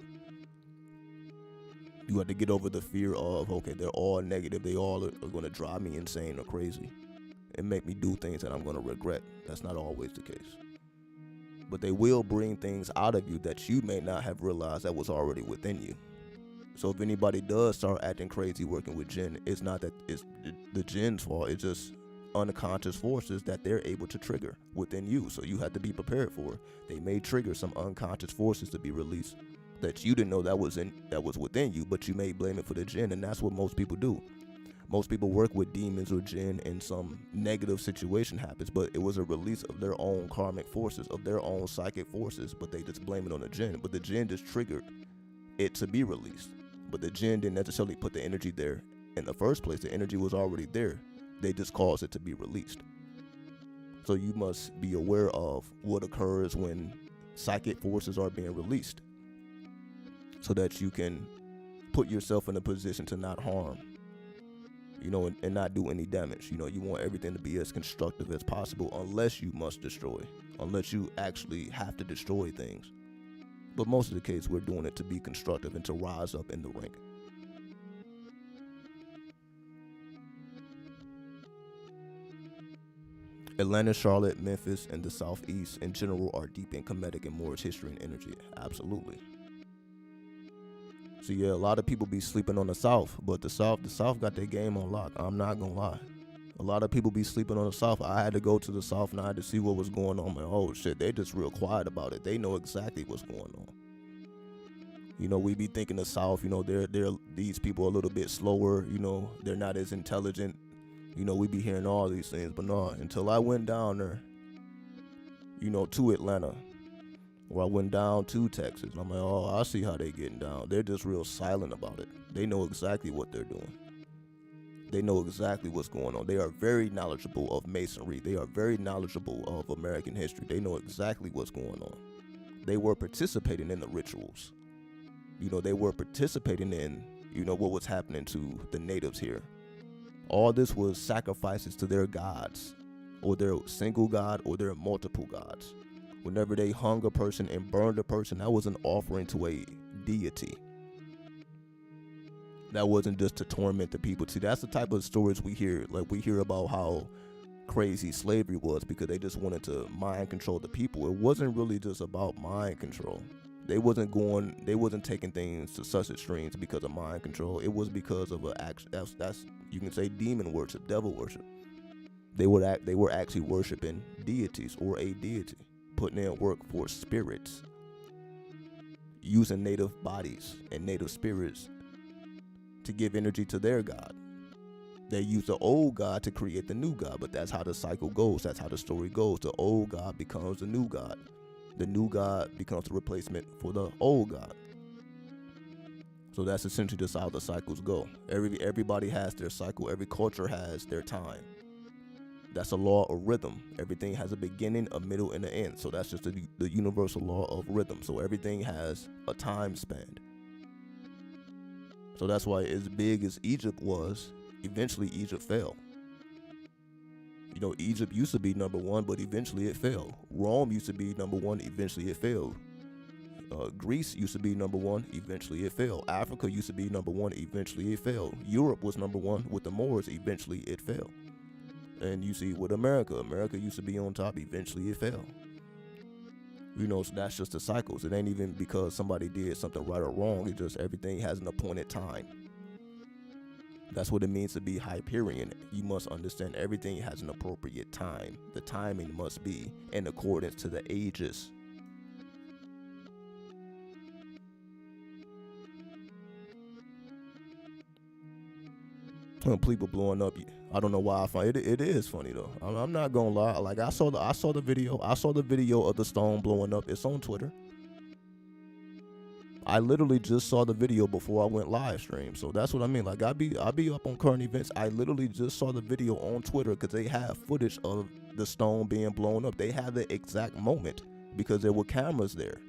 You have to get over the fear of, okay, they're all negative. They all are going to drive me insane or crazy and make me do things that I'm going to regret. That's not always the case. But they will bring things out of you that you may not have realized that was already within you. So if anybody does start acting crazy working with Djinn, it's not that it's the Djinn's fault. It's just unconscious forces that they're able to trigger within you. So you have to be prepared for it. They may trigger some unconscious forces to be released that you didn't know that was within you, but you may blame it for the Djinn, and that's what most people do. Most people work with demons or Djinn and some negative situation happens, but it was a release of their own karmic forces, of their own psychic forces, but they just blame it on the Djinn. But the Djinn just triggered it to be released. But the Djinn didn't necessarily put the energy there in the first place. The energy was already there. They just caused it to be released. So you must be aware of what occurs when psychic forces are being released so that you can put yourself in a position to not harm, and not do any damage. You want everything to be as constructive as possible unless you must destroy, unless you actually have to destroy things. But most of the case, we're doing it to be constructive and to rise up in the rank. Atlanta, Charlotte, Memphis, and the Southeast in general are deep in Kemetic and Moorish history and energy. Absolutely. So yeah, a lot of people be sleeping on the South, but the South got their game on lock. I'm not gonna lie. A lot of people be sleeping on the South. I had to go to the South and I had to see what was going on. Like, oh shit, they just real quiet about it. They know exactly what's going on. We be thinking the South, they're these people are a little bit slower, they're not as intelligent. We be hearing all these things, but no, until I went down there, to Atlanta, or I went down to Texas, and I'm like, oh, I see how they getting down. They're just real silent about it. They know exactly what they're doing. They know exactly what's going on. They are very knowledgeable of Masonry. They are very knowledgeable of American history. They know exactly what's going on. They were participating in the rituals. They were participating in, what was happening to the natives here. All this was sacrifices to their gods, or their single god, or their multiple gods. Whenever they hung a person and burned a person, that was an offering to a deity. That wasn't just to torment the people. See, that's the type of stories we hear. Like, we hear about how crazy slavery was because they just wanted to mind control the people. It wasn't really just about mind control. They wasn't taking things to such extremes because of mind control. It was because of that's you can say demon worship, devil worship. They were actually worshiping deities or a deity, putting in work for spirits, using native bodies and native spirits to give energy to their god. They use the old god to create the new god, but that's how the cycle goes. That's how the story goes. The old god becomes the new god. The new god becomes the replacement for the old god. So that's essentially just how the cycles go. Everybody has their cycle. Every culture has their time. That's a law of rhythm. Everything has a beginning, a middle, and an end. So that's just the universal law of rhythm. So everything has a time span. So that's why, as big as Egypt was, eventually Egypt fell. You know, Egypt used to be number one, but eventually it fell. Rome used to be number one, eventually it failed. Greece used to be number one, eventually it fell. Africa used to be number one, eventually it fell. Europe was number one with the Moors, eventually it fell. And you see with America used to be on top, eventually it fell. You know, so that's just the cycles. It ain't even because somebody did something right or wrong, it's just everything has an appointed time. That's what it means to be Hyperion. You must understand everything has an appropriate time. The timing must be in accordance to the ages. People blowing up. I don't know why I find it. It is funny though. I'm not gonna lie. Like I saw the video. I saw the video of the stone blowing up. It's on Twitter. I literally just saw the video before I went live stream. So that's what I mean. Like I be up on current events. I literally just saw the video on Twitter because they have footage of the stone being blown up. They had the exact moment because there were cameras there.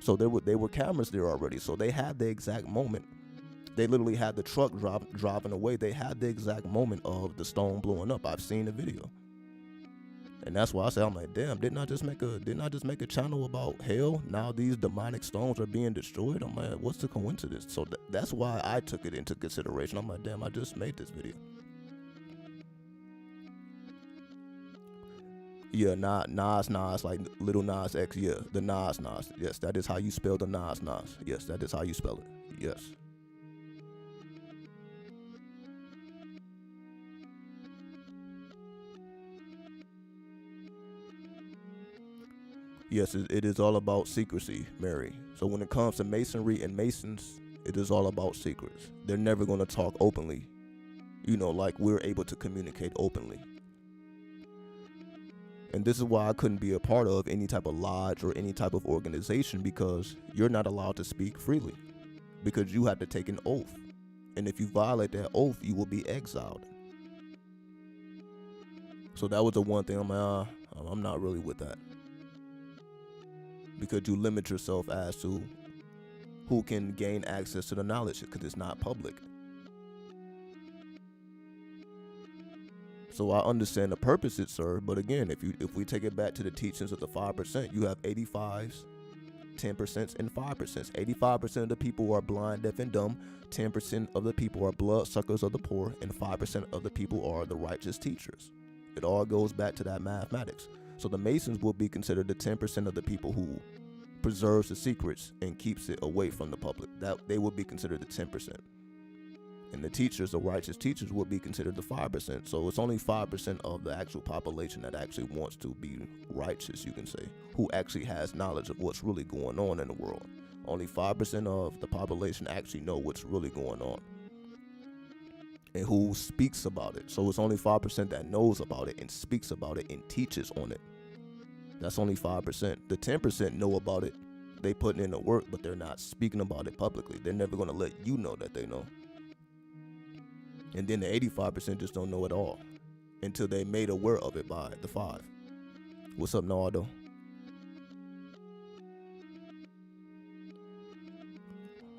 So there were cameras there already. So they had the exact moment. They literally had the truck driving away. They had the exact moment of the stone blowing up. I've seen the video, and that's why I say I'm like, damn, didn't I just make a channel about hell? Now these demonic stones are being destroyed. I'm like, what's the coincidence? So that's why I took it into consideration. I'm like, damn, I just made this video. Yeah, Nas, like Little Nas X. Yeah, the Nas. Yes, that is how you spell the Nas. Yes, that is how you spell it. Yes. Yes, it is all about secrecy, Mary. So when it comes to Masonry and Masons, it is all about secrets. They're never going to talk openly, you know, like we're able to communicate openly. And this is why I couldn't be a part of any type of lodge or any type of organization, because you're not allowed to speak freely, because you have to take an oath. And if you violate that oath, you will be exiled. So that was the one thing I'm not really with that. Because you limit yourself as to who can gain access to the knowledge, because it's not public. So I understand the purpose it served, but again, if we take it back to the teachings of the 5%, you have 85s, 10%, and 5%. 85% of the people are blind, deaf, and dumb. 10% of the people are bloodsuckers of the poor, and 5% of the people are the righteous teachers. It all goes back to that mathematics. So the Masons will be considered the 10% of the people who preserves the secrets and keeps it away from the public. That they will be considered the 10%. And the teachers, the righteous teachers, will be considered the 5%. So it's only 5% of the actual population that actually wants to be righteous, you can say, who actually has knowledge of what's really going on in the world. Only 5% of the population actually know what's really going on and who speaks about it. So it's only 5% that knows about it and speaks about it and teaches on it. That's only 5%. The 10% know about it. They put in the work, but they're not speaking about it publicly. They're never going to let you know that they know. And then the 85% just don't know at all until they made aware of it by the 5. What's up, Nardo?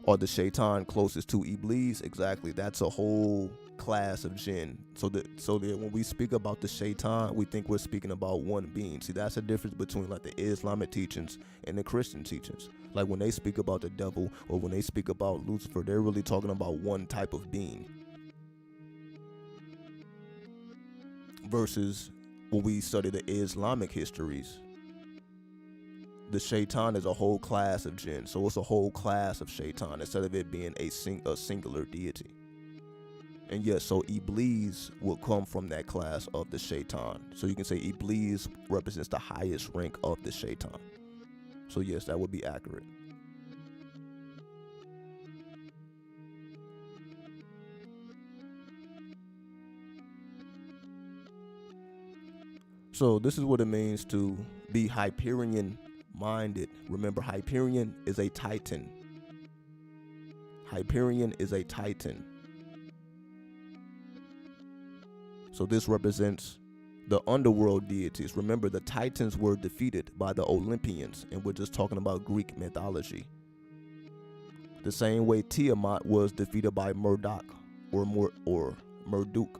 Are the shaitan closest to Iblis? Exactly. That's a whole class of Djinn. So that when we speak about the shaitan, we think we're speaking about one being. See, that's the difference between like the Islamic teachings and the Christian teachings. Like when they speak about the devil or when they speak about Lucifer, they're really talking about one type of being. Versus when we study the Islamic histories, the shaitan is a whole class of Djinn. So it's a whole class of shaitan instead of it being a singular deity. And yes, so Iblis will come from that class of the shaitan. So you can say Iblis represents the highest rank of the shaitan. So yes, that would be accurate. So this is what it means to be Hyperion minded. Remember, Hyperion is a titan. Hyperion is a titan. So this represents the underworld deities. Remember, the Titans were defeated by the Olympians, and we're just talking about Greek mythology. The same way Tiamat was defeated by Murdoch or Marduk.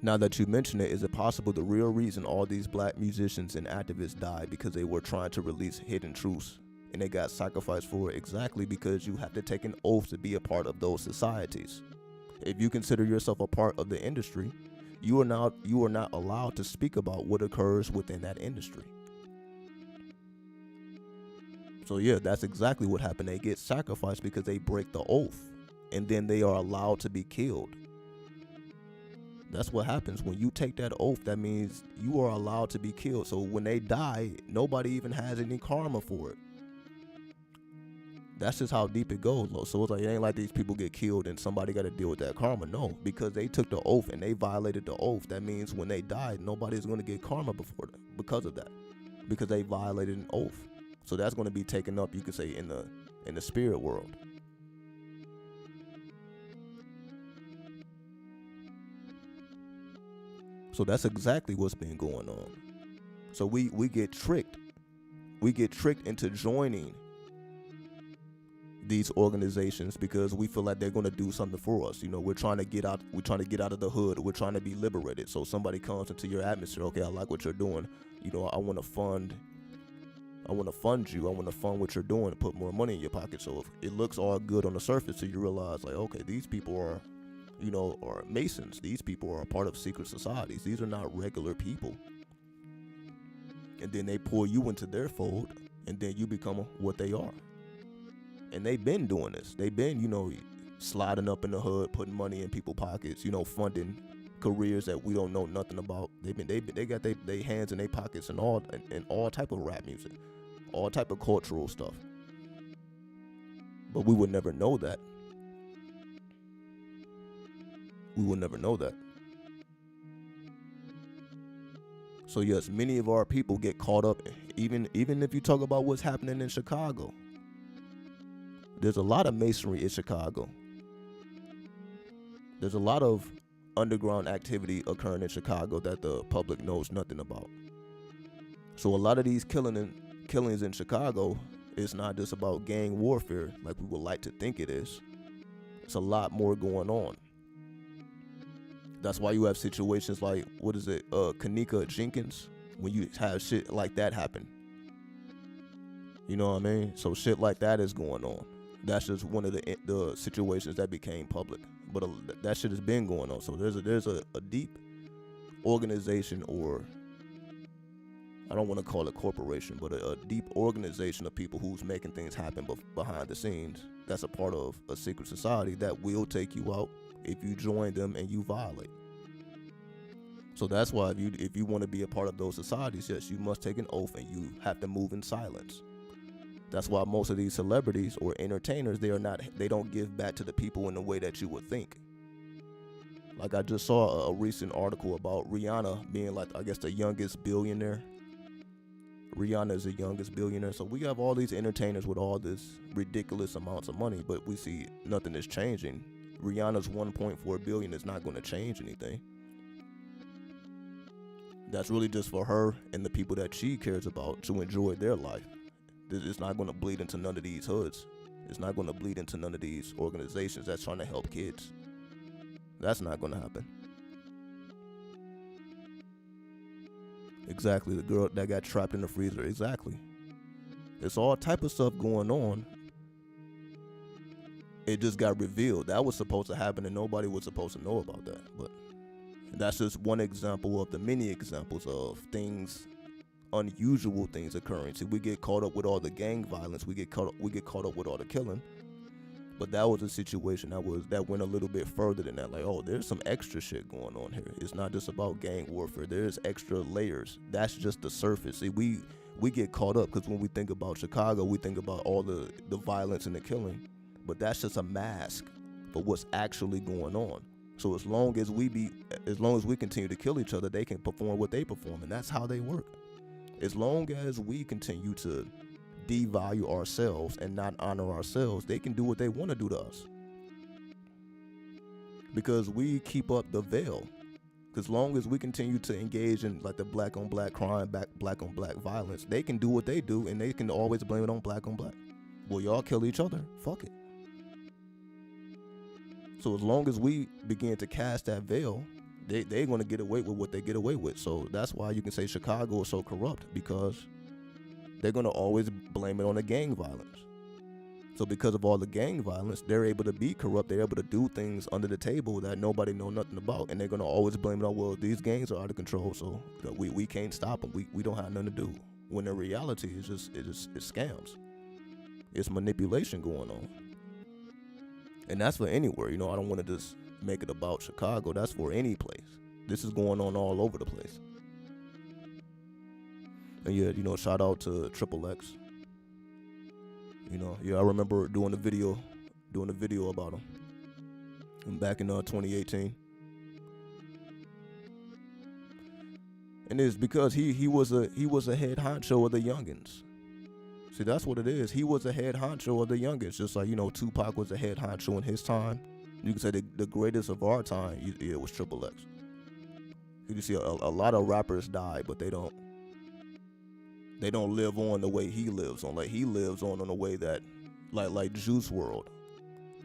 Now that you mention it, is it possible the real reason all these black musicians and activists died because they were trying to release hidden truths and they got sacrificed for it? Exactly, because you have to take an oath to be a part of those societies. If you consider yourself a part of the industry, you are not allowed to speak about what occurs within that industry. So yeah, that's exactly what happened. They get sacrificed because they break the oath, and then they are allowed to be killed. That's what happens when you take that oath. That means you are allowed to be killed. So when they die, nobody even has any karma for it. That's just how deep it goes, though. So it's like, it ain't like these people get killed and somebody got to deal with that karma. No, because they took the oath and they violated the oath. That means when they died, nobody's going to get karma because of that, because they violated an oath. So that's going to be taken up, you could say, in the spirit world. So that's exactly what's been going on. So we get tricked. We get tricked into joining these organizations because we feel like they're going to do something for us. You know, we're trying to get out of the hood. We're trying to be liberated. So somebody comes into your atmosphere. Okay, I like what you're doing. You know, I want to fund you. I want to fund what you're doing and put more money in your pocket. So if it looks all good on the surface, so you realize like, okay, these people are Masons. These people are a part of secret societies. These are not regular people. And then they pull you into their fold, and then you become what they are. And they've been doing this. They've been, sliding up in the hood, putting money in people's pockets, funding careers that we don't know nothing about. They got their hands in their pockets and all type of rap music, all type of cultural stuff. But we would never know that. We will never know that. So yes, many of our people get caught up, even if you talk about what's happening in Chicago. There's a lot of masonry in Chicago. There's a lot of underground activity occurring in Chicago that the public knows nothing about. So a lot of these killings in Chicago is not just about gang warfare like we would like to think it is. It's a lot more going on. That's why you have situations like, Kanika Jenkins, when you have shit like that happen. You know what I mean? So shit like that is going on. That's just one of the situations that became public. But that shit has been going on. So there's a deep organization, or I don't want to call it corporation, but a deep organization of people who's making things happen behind the scenes. That's a part of a secret society that will take you out if you join them and you violate. So that's why if you want to be a part of those societies, yes, you must take an oath and you have to move in silence. That's why most of these celebrities or entertainers, they don't give back to the people in the way that you would think. Like I just saw a recent article about Rihanna being the youngest billionaire. Rihanna is the youngest billionaire. So we have all these entertainers with all this ridiculous amounts of money, but we see nothing is changing. Rihanna's 1.4 billion is not going to change anything. That's really just for her and the people that she cares about to enjoy their life. It's not going to bleed into none of these hoods. It's not going to bleed into none of these organizations that's trying to help kids. That's not going to happen. Exactly, the girl that got trapped in the freezer. Exactly. It's all type of stuff going on. It just got revealed. That was supposed to happen and nobody was supposed to know about that. But that's just one example of the many examples of things, unusual things occurring. See, we get caught up with all the gang violence. We get caught up with all the killing. But that was a situation that went a little bit further than that. Like, oh, there's some extra shit going on here. It's not just about gang warfare. There's extra layers. That's just the surface. See, we get caught up because when we think about Chicago, we think about all the violence and the killing. But that's just a mask for what's actually going on. So as long as we continue to kill each other, they can perform what they perform, and that's how they work. As long as we continue to devalue ourselves and not honor ourselves, they can do what they want to do to us. Because we keep up the veil. Because long as we continue to engage in like the black on black crime, black on black violence, they can do what they do and they can always blame it on black on black. Well, y'all kill each other. Fuck it. So as long as we begin to cast that veil, they're going to get away with what they get away with. So that's why you can say Chicago is so corrupt, because they're going to always blame it on the gang violence. So because of all the gang violence, they're able to be corrupt. They're able to do things under the table that nobody know nothing about. And they're going to always blame it on, well, these gangs are out of control, so we can't stop them. We don't have nothing to do. When in reality, it's scams. It's manipulation going on. And that's for anywhere. I don't want to just make it about Chicago. That's for any place. This is going on all over the place. And yeah, shout out to Triple X. I remember doing a video about him back in 2018. And it's because he was a head honcho of the youngins. See, that's what it is. He was a head honcho of the youngins, just like Tupac was a head honcho in his time. You can say the greatest of our time, it was Triple X. You see, a lot of rappers die, but they don't live on the way he lives on. Like he lives on a way that, like Juice WRLD,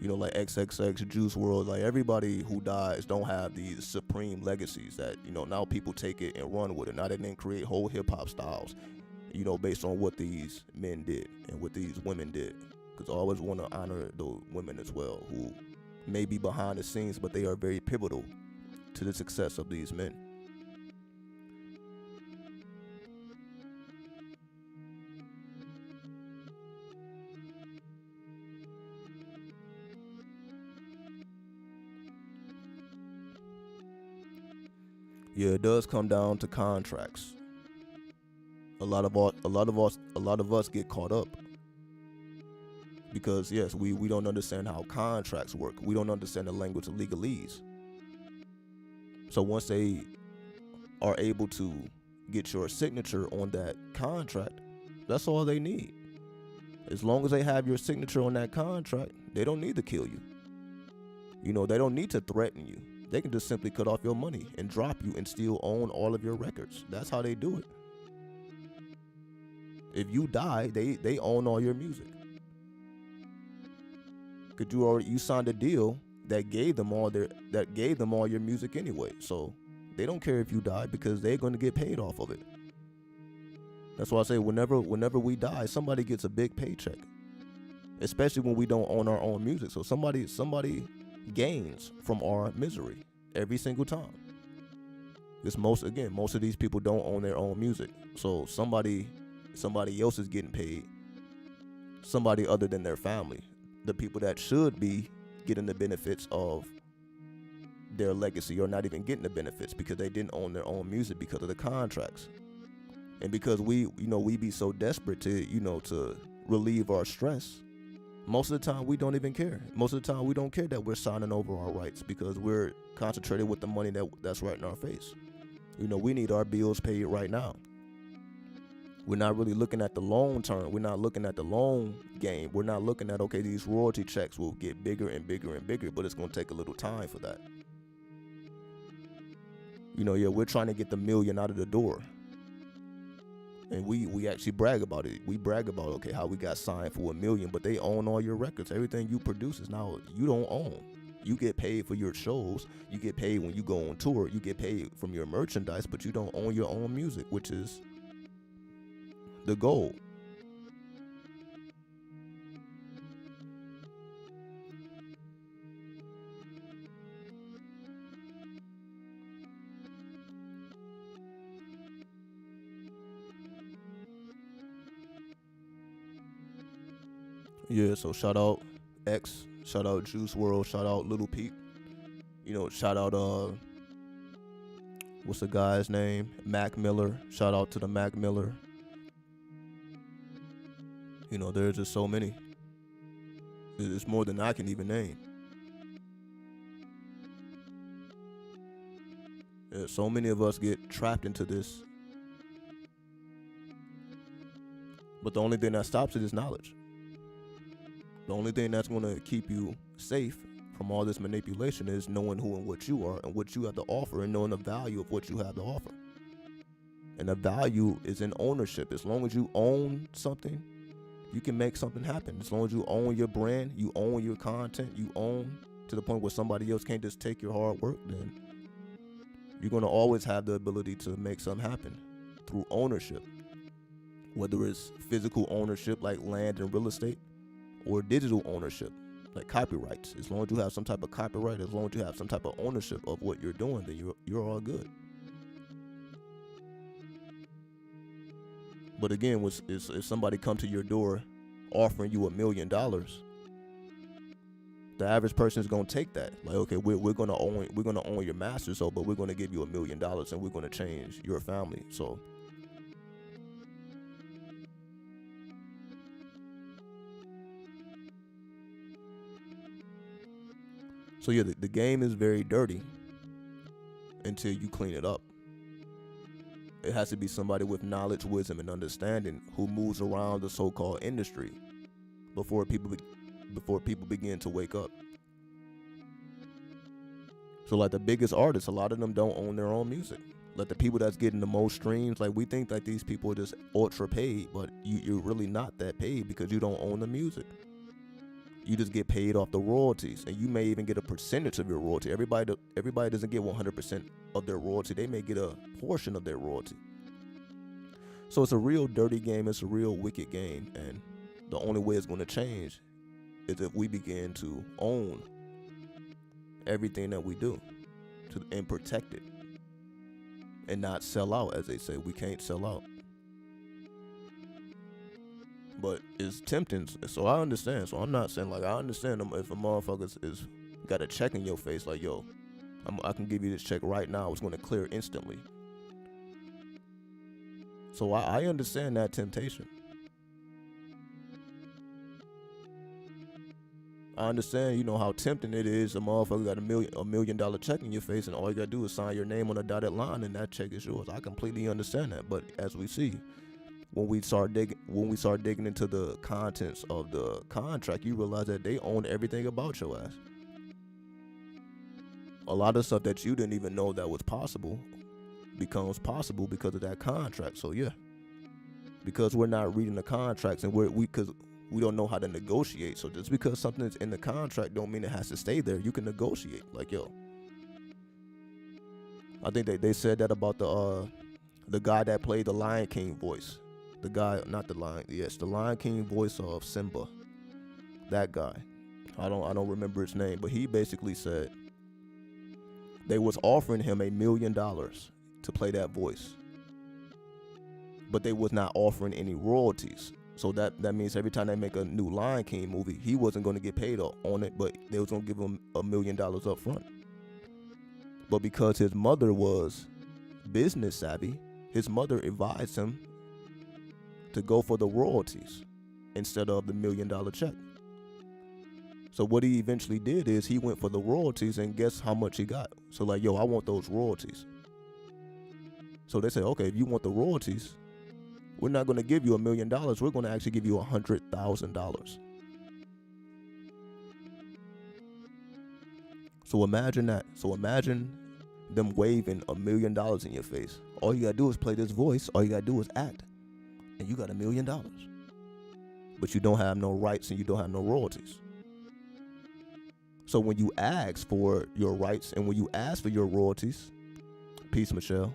like XXX, Juice WRLD. Like everybody who dies don't have these supreme legacies that now people take it and run with it. Now they didn't create whole hip hop styles, based on what these men did and what these women did. Because I always want to honor the women as well, who may be behind the scenes, but they are very pivotal to the success of these men. Yeah, it does come down to contracts. A lot of us get caught up because yes, we don't understand how contracts work. We don't understand the language of legalese. So once they are able to get your signature on that contract, that's all they need. As long as they have your signature on that contract, they don't need to kill you. They don't need to threaten you. They can just simply cut off your money and drop you and still own all of your records. That's how they do it. If you die, they own all your music. Cause you signed a deal that gave them all your music anyway. So they don't care if you die because they're going to get paid off of it. That's why I say whenever we die, somebody gets a big paycheck. Especially when we don't own our own music. So somebody gains from our misery every single time. Because most of these people don't own their own music. So somebody else is getting paid. Somebody other than their family. The people that should be getting the benefits of their legacy are not even getting the benefits because they didn't own their own music because of the contracts. And because we be so desperate to relieve our stress, most of the time we don't even care. Most of the time we don't care that we're signing over our rights because we're concentrated with the money that's right in our face. We need our bills paid right now. We're not really looking at the long term. We're not looking at the long game. We're not looking at, okay, these royalty checks will get bigger and bigger and bigger, but it's going to take a little time for that. We're trying to get the million out of the door. And we actually brag about it. We brag about, okay, how we got signed for $1 million, but they own all your records. Everything you produce is now you don't own. You get paid for your shows. You get paid when you go on tour. You get paid from your merchandise, but you don't own your own music, which is the goal. Yeah, so shout out X, shout out Juice WRLD, shout out Little Peep. Shout out what's the guy's name? Mac Miller. Shout out to the Mac Miller. There's just so many. It's more than I can even name. Yeah, so many of us get trapped into this. But the only thing that stops it is knowledge. The only thing that's going to keep you safe from all this manipulation is knowing who and what you are and what you have to offer, and knowing the value of what you have to offer. And the value is in ownership. As long as you own something, you can make something happen. As long as you own your brand, you own your content, you own to the point where somebody else can't just take your hard work, then you're going to always have the ability to make something happen through ownership. Whether it's physical ownership like land and real estate, or digital ownership like copyrights. As long as you have some type of copyright, as long as you have some type of ownership of what you're doing, then you're all good. But again, if somebody come to your door offering you $1 million, the average person is gonna take that. Like, okay, we're gonna own your master, so but we're gonna give you $1 million and we're gonna change your family. So yeah, the game is very dirty until you clean it up. It has to be somebody with knowledge, wisdom, and understanding who moves around the so-called industry before people begin to wake up. So like the biggest artists, a lot of them don't own their own music. Like the people that's getting the most streams, like we think like these people are just ultra paid, but you're really not that paid because you don't own the music. You just get paid off the royalties, and you may even get a percentage of your royalty. Everybody doesn't get 100% of their royalty. They may get a portion of their royalty. So it's a real dirty game. It's a real wicked game, and the only way it's going to change is if we begin to own everything that we do and protect it and not sell out. As they say, we can't sell out. But it's tempting, so I understand. So I'm not saying, like, I understand if a motherfucker is got a check in your face, like, yo, I can give you this check right now. It's going to clear instantly. So I understand that temptation. I understand, how tempting it is. A motherfucker got $1 million check in your face, and all you got to do is sign your name on a dotted line, and that check is yours. I completely understand that. But as we see, when we start digging into the contents of the contract, you realize that they own everything about your ass. A lot of stuff that you didn't even know that was possible becomes possible because of that contract. So yeah, because we're not reading the contracts, and because we don't know how to negotiate. So just because something is in the contract don't mean it has to stay there. You can negotiate. Like, yo, I think they said that about the guy that played the Lion King voice. The guy, not the Lion, yes, the Lion King voice of Simba. That guy. I don't remember his name, but he basically said they was offering him $1 million to play that voice, but they was not offering any royalties. So that means every time they make a new Lion King movie, he wasn't going to get paid on it, but they was going to give him $1 million up front. But because his mother was business savvy, his mother advised him to go for the royalties instead of the $1 million check. So what he eventually did is he went for the royalties, and guess how much he got? So like, yo, I want those royalties. So they said, okay, if you want the royalties, we're not going to give you $1 million. We're going to actually give you $100,000. So imagine that. So imagine them waving $1 million in your face. All you got to do is play this voice. All you got to do is act. And you got $1 million. But you don't have no rights and you don't have no royalties. So when you ask for your rights and when you ask for your royalties, peace, Michelle.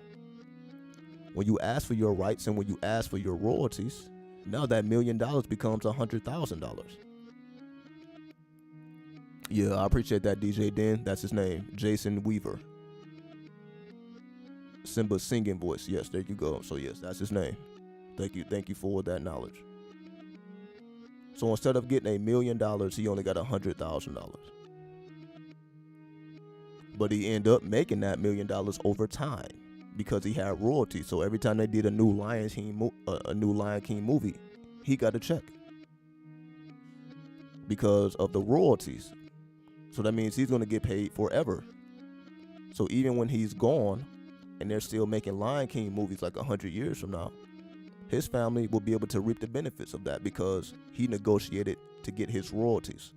When you ask for your rights and when you ask for your royalties, now that $1 million becomes $100,000. Yeah, I appreciate that, DJ Den. That's his name, Jason Weaver. Simba's singing voice. Yes, there you go. So yes, that's his name. Thank you for that knowledge. So instead of getting $1 million, he only got $100,000. But he ended up making that $1 million over time because he had royalties. So every time they did a new Lion King movie, he got a check because of the royalties. So that means he's going to get paid forever. So even when he's gone and they're still making Lion King movies like 100 years from now, his family will be able to reap the benefits of that because he negotiated to get his royalties.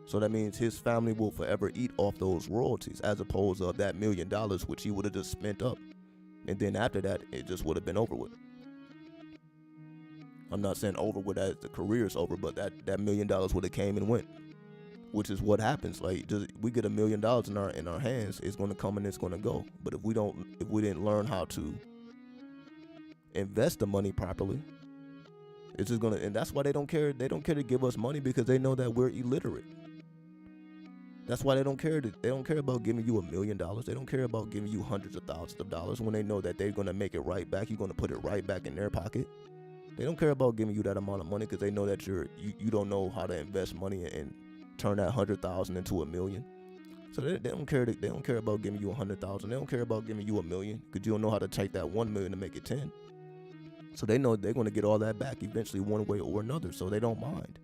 So that means his family will forever eat off those royalties, as opposed to that $1 million, which he would have just spent up. And then after that, it just would have been over with. I'm not saying over with as the career is over, but that $1 million would have came and went, which is what happens. Like, just we get $1 million in our hands, it's going to come and it's going to go. But if we didn't learn how to invest the money properly, it's just gonna. And that's why they don't care. They don't care to give us money, because they know that we're illiterate. That's why they don't care. They don't care about giving you $1 million. They don't care about giving you hundreds of thousands of dollars when they know that they're gonna make it right back. You're gonna put it right back in their pocket. They don't care about giving you that amount of money, because they know that you don't know how to invest money and turn that 100,000 into $1 million. So they don't care. They don't care about giving you 100,000. They don't care about giving you $1 million, because you don't know how to take that 1 million and make it 10. So they know they're gonna get all that back eventually, one way or another. So they don't mind.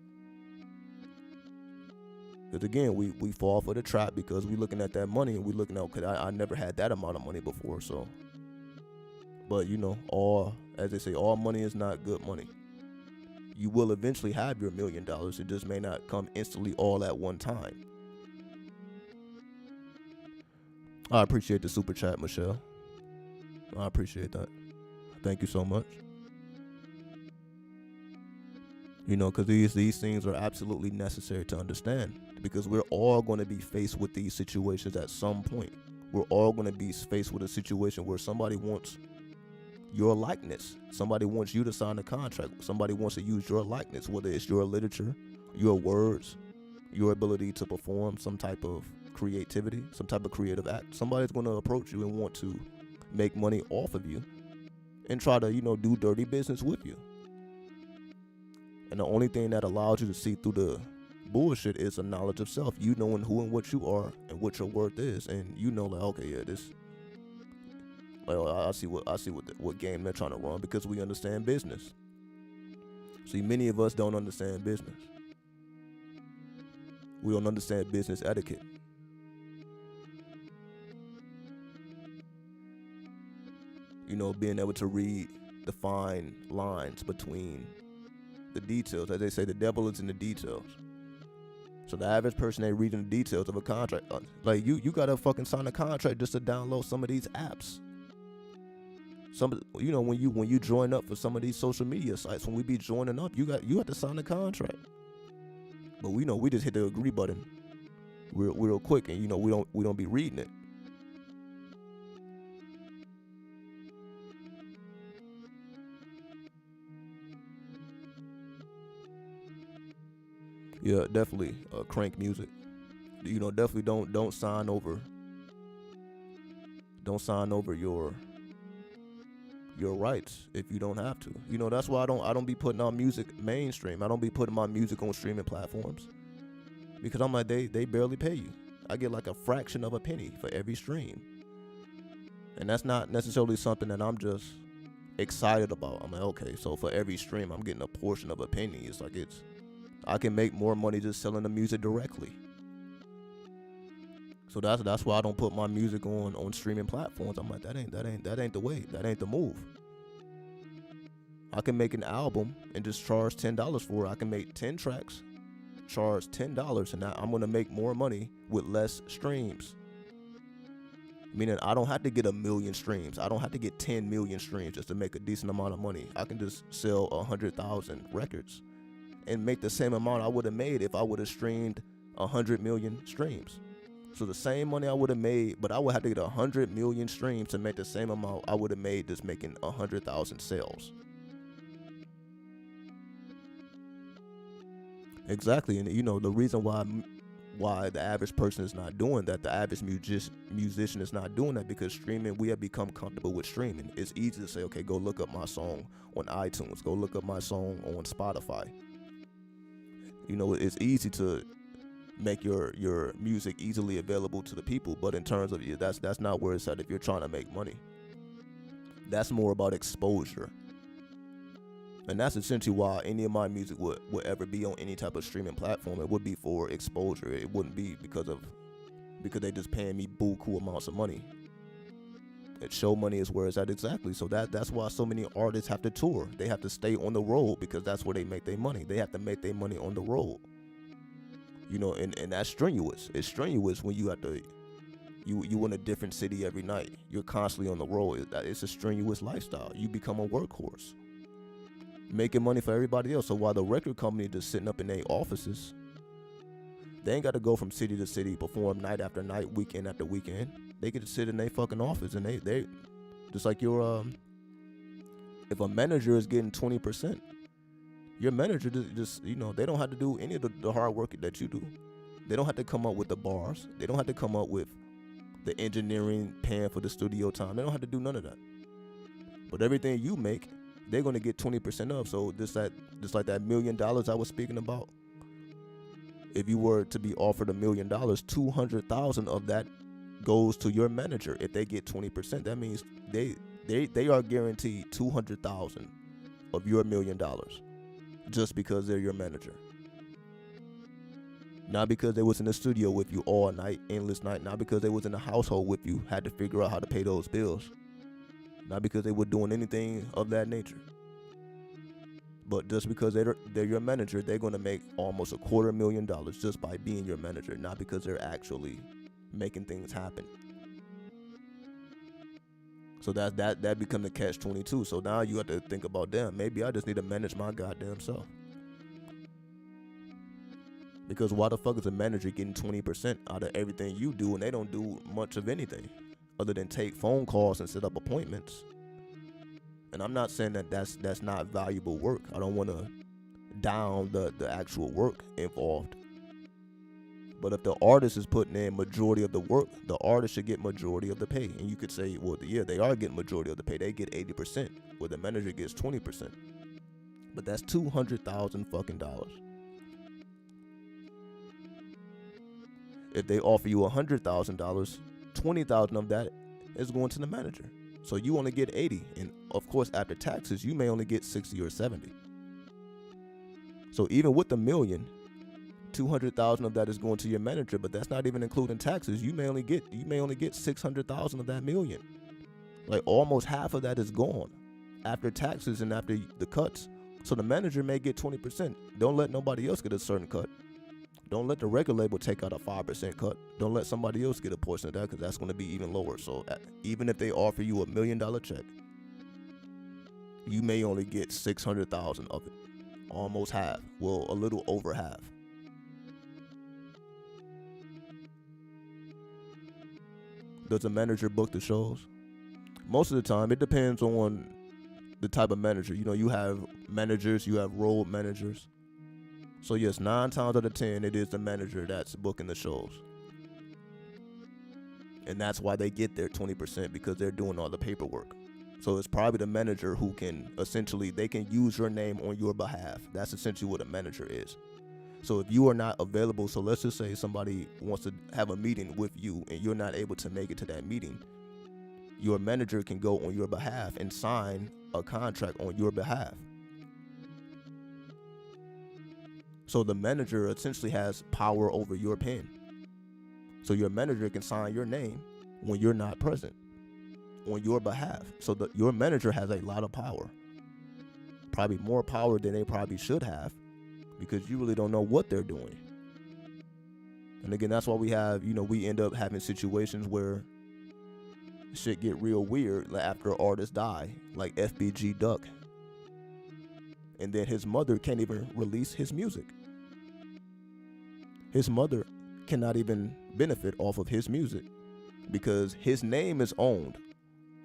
Because again, we fall for the trap, because we looking at that money and we looking at, because I never had that amount of money before. So, but as they say, all money is not good money. You will eventually have your $1 million. It just may not come instantly all at one time. I appreciate the super chat, Michelle. I appreciate that. Thank you so much. Because these things are absolutely necessary to understand, because we're all going to be faced with these situations at some point. We're all going to be faced with a situation where somebody wants your likeness. Somebody wants you to sign a contract. Somebody wants to use your likeness, whether it's your literature, your words, your ability to perform some type of creativity, some type of creative act. Somebody's going to approach you and want to make money off of you and try to, do dirty business with you. And the only thing that allows you to see through the bullshit is a knowledge of self. You knowing who and what you are and what your worth is, and okay, yeah, this. I see what game they're trying to run, because we understand business. See, many of us don't understand business. We don't understand business etiquette. Being able to read the fine lines between the details. As they say, the devil is in the details. So the average person ain't reading the details of a contract. Like you gotta fucking sign a contract just to download some of these apps. When you join up for some of these social media sites, when we be joining up, you have to sign a contract. But we just hit the agree button real quick, and we don't be reading it. Yeah, definitely crank music. Definitely don't sign over. Don't sign over your rights if you don't have to. That's why I don't be putting out music mainstream. I don't be putting my music on streaming platforms, because I'm like, they barely pay you. I get like a fraction of a penny for every stream, and that's not necessarily something that I'm just excited about. I'm like, okay, so for every stream I'm getting a portion of a penny. It's like I can make more money just selling the music directly. So that's why I don't put my music on streaming platforms. I'm like, that ain't the way. That ain't the move. I can make an album and just charge $10 for it. I can make 10 tracks, charge $10, and now I'm gonna make more money with less streams. Meaning I don't have to get 1 million streams. I don't have to get 10 million streams just to make a decent amount of money. I can just sell 100,000 records and make the same amount I would have made if I would have streamed 100 million streams. So the same money I would have made, but I would have to get 100 million streams to make the same amount I would have made just making 100,000 sales. Exactly. And the reason why the average person is not doing that, the average musician is not doing that, because streaming, we have become comfortable with streaming. It's easy to say, okay, go look up my song on iTunes, go look up my song on Spotify. It's easy to make your music easily available to the people, but in terms of that's not where it's at if you're trying to make money. That's more about exposure. And that's essentially why any of my music would ever be on any type of streaming platform. It would be for exposure. It wouldn't be because they just paying me buku amounts of money. Show money is where it's at. Exactly. So that's why so many artists have to tour. They have to stay on the road, because that's where they make their money. They have to make their money on the road. And that's strenuous. It's strenuous when you have to, you in a different city every night. You're constantly on the road. It's a strenuous lifestyle. You become a workhorse, making money for everybody else. So while the record company just sitting up in their offices, they ain't got to go from city to city, perform night after night, weekend after weekend. They can just sit in their fucking office, and they just like your if a manager is getting 20%, your manager just they don't have to do any of the hard work that you do. They don't have to come up with the bars. They don't have to come up with the engineering, paying for the studio time. They don't have to do none of that. But everything you make, they're gonna get 20% of. So just like that $1 million I was speaking about. If you were to be offered $1 million, 200,000 of that goes to your manager. If they get 20%, that means they are guaranteed 200,000 of your $1 million just because they're your manager. Not because they was in the studio with you all night, endless night. Not because they was in the household with you, had to figure out how to pay those bills. Not because they were doing anything of that nature. But just because they're your manager, they're going to make almost $250,000 just by being your manager. Not because they're actually making things happen. So that become the catch-22. So now you have to think about, damn, maybe I just need to manage my goddamn self. Because why the fuck is a manager getting 20% out of everything you do and they don't do much of anything other than take phone calls and set up appointments? And I'm not saying that's not valuable work. I don't want to down the actual work involved. But if the artist is putting in majority of the work, the artist should get majority of the pay. And you could say, well, yeah, they are getting majority of the pay. They get 80%, where the manager gets 20%. But that's $200,000 fucking dollars. If they offer you $100,000, 20,000 of that is going to the manager. So you only get 80, and of course after taxes you may only get 60 or 70. So even with the $1 million, 200,000 of that is going to your manager, but that's not even including taxes. You may only get 600,000 of that $1 million. Like almost half of that is gone after taxes and after the cuts. So the manager may get 20%. Don't let nobody else get a certain cut. Don't let the record label take out a 5% cut. Don't let somebody else get a portion of that, because that's going to be even lower. So even if they offer you $1 million check, you may only get 600,000 of it. Almost half. Well, a little over half. Does a manager book the shows? Most of the time, it depends on the type of manager. You have managers, you have road managers. So yes, 9 times out of 10, it is the manager that's booking the shows. And that's why they get their 20%, because they're doing all the paperwork. So it's probably the manager who can they can use your name on your behalf. That's essentially what a manager is. So if you are not available, so let's just say somebody wants to have a meeting with you and you're not able to make it to that meeting, your manager can go on your behalf and sign a contract on your behalf. So the manager essentially has power over your pen. So your manager can sign your name when you're not present on your behalf. So your manager has a lot of power. Probably more power than they probably should have, because you really don't know what they're doing. And again, that's why we end up having situations where shit get real weird after an artist die, like FBG Duck. And then his mother can't even release his music. His mother cannot even benefit off of his music because his name is owned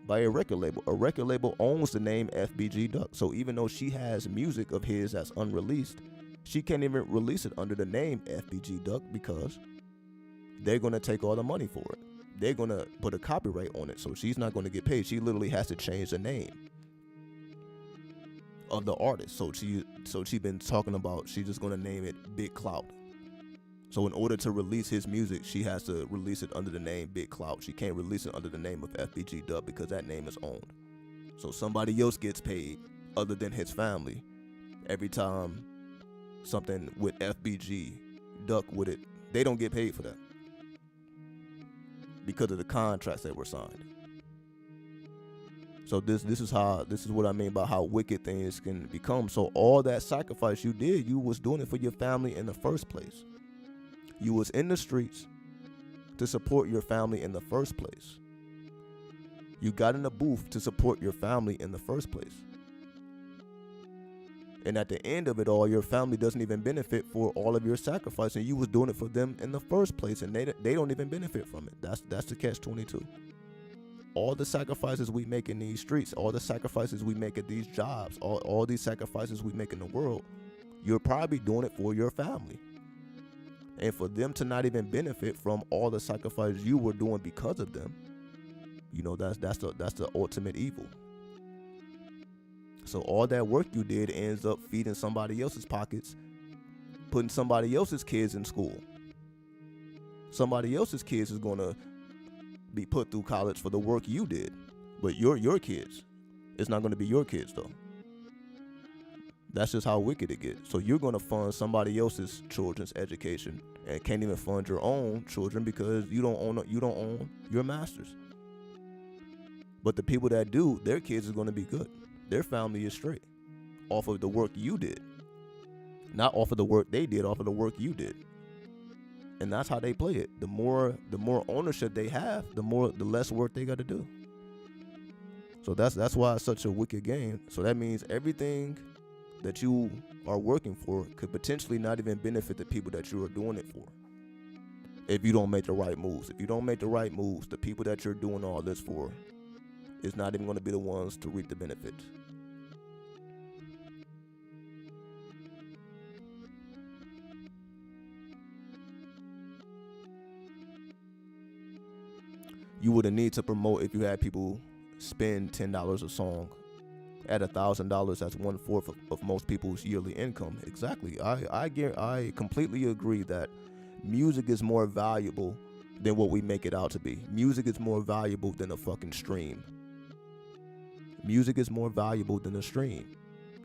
by a record label. A record label owns the name FBG Duck. So even though she has music of his that's unreleased, she can't even release it under the name FBG Duck because they're going to take all the money for it. They're going to put a copyright on it. So she's not going to get paid. She literally has to change the name of the artist. So she been talking about she's just going to name it Big Clout. So in order to release his music, she has to release it under the name Big Clout. She can't release it under the name of FBG Duck because that name is owned. So somebody else gets paid other than his family every time something with FBG Duck with it. They don't get paid for that because of the contracts that were signed. So this is what I mean by how wicked things can become. So all that sacrifice you did, you was doing it for your family in the first place. You was in the streets to support your family in the first place. You got in a booth to support your family in the first place. And at the end of it all, your family doesn't even benefit for all of your sacrifice, and you was doing it for them in the first place, and they don't even benefit from it. That's the catch-22. All the sacrifices we make in these streets, all the sacrifices we make at these jobs, all these sacrifices we make in the world, you're probably doing it for your family. And for them to not even benefit from all the sacrifices you were doing because of them, that's the ultimate evil. So all that work you did ends up feeding somebody else's pockets, putting somebody else's kids in school. Somebody else's kids is going to be put through college for the work you did. But your kids, it's not going to be your kids though. That's just how wicked it gets. So you're going to fund somebody else's children's education and can't even fund your own children because you don't own your masters. But the people that do, their kids are going to be good. Their family is straight off of the work you did. Not off of the work they did, off of the work you did. And that's how they play it. The more ownership they have, the less work they got to do. So that's why it's such a wicked game. So that means everything that you are working for could potentially not even benefit the people that you are doing it for. If you don't make the right moves. If you don't make the right moves, the people that you're doing all this for is not even going to be the ones to reap the benefits. You wouldn't need to promote if you had people spend $10 a song. At $1,000, that's 1/4 of most people's yearly income. Exactly. I completely agree that music is more valuable than what we make it out to be. Music is more valuable than a fucking stream. Music is more valuable than a stream.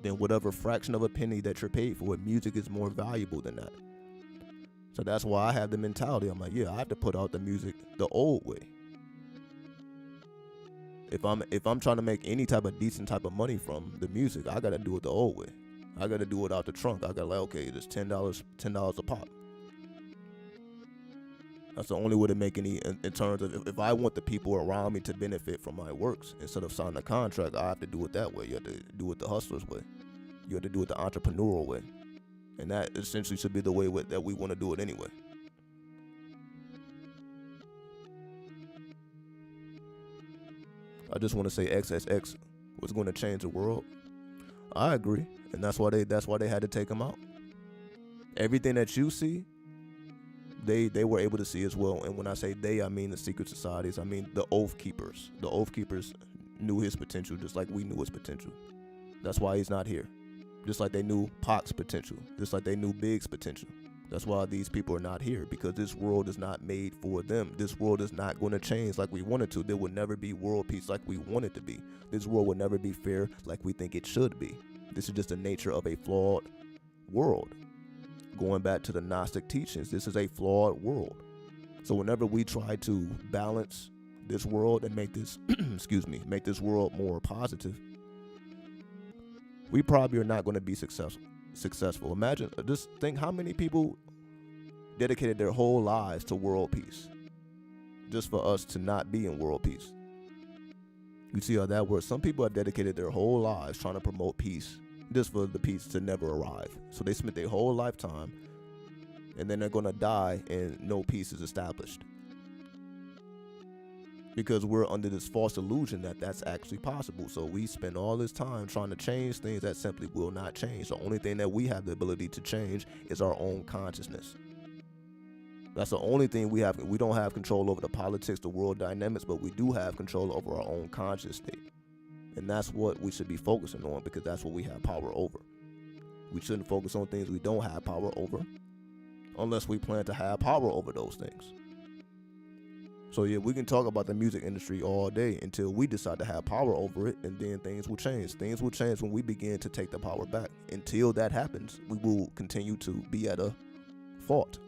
Than whatever fraction of a penny that you're paid for it, music is more valuable than that. So that's why I have the mentality. I'm like, yeah, I have to put out the music the old way. If I'm trying to make any type of decent type of money from the music, I gotta do it the old way. I gotta do it out the trunk. I gotta okay, it's $10 a pop. That's the only way to make any in terms of if I want the people around me to benefit from my works, instead of signing a contract, I have to do it that way. You have to do it the hustler's way. You have to do it the entrepreneurial way. And that essentially should be the way that we want to do it anyway. I just want to say XXX was going to change the world. I agree, and that's why they had to take him out. Everything that you see, they were able to see as well. And when I say they, I mean the secret societies. I mean the Oath Keepers. The Oath Keepers knew his potential just like we knew his potential. That's why he's not here. Just like they knew Pac's potential. Just like they knew Big's potential. That's why these people are not here, because this world is not made for them. This world is not going to change like we want it to. There will never be world peace like we want it to be. This world will never be fair like we think it should be. This is just the nature of a flawed world. Going back to the Gnostic teachings, this is a flawed world. So whenever we try to balance this world and make this, make this world more positive, we probably are not going to be successful. Imagine, just think how many people dedicated their whole lives to world peace just for us to not be in world peace. You see how that works? Some people have dedicated their whole lives trying to promote peace just for the peace to never arrive. So they spent their whole lifetime and then they're going to die and no peace is established. Because we're under this false illusion that that's actually possible. So we spend all this time trying to change things that simply will not change. The only thing that we have the ability to change is our own consciousness. That's the only thing we have. We don't have control over the politics, the world dynamics, but we do have control over our own conscious state. And that's what we should be focusing on, because that's what we have power over. We shouldn't focus on things we don't have power over unless we plan to have power over those things. So yeah, we can talk about the music industry all day until we decide to have power over it, and then things will change. Things will change when we begin to take the power back. Until that happens, we will continue to be at a fault.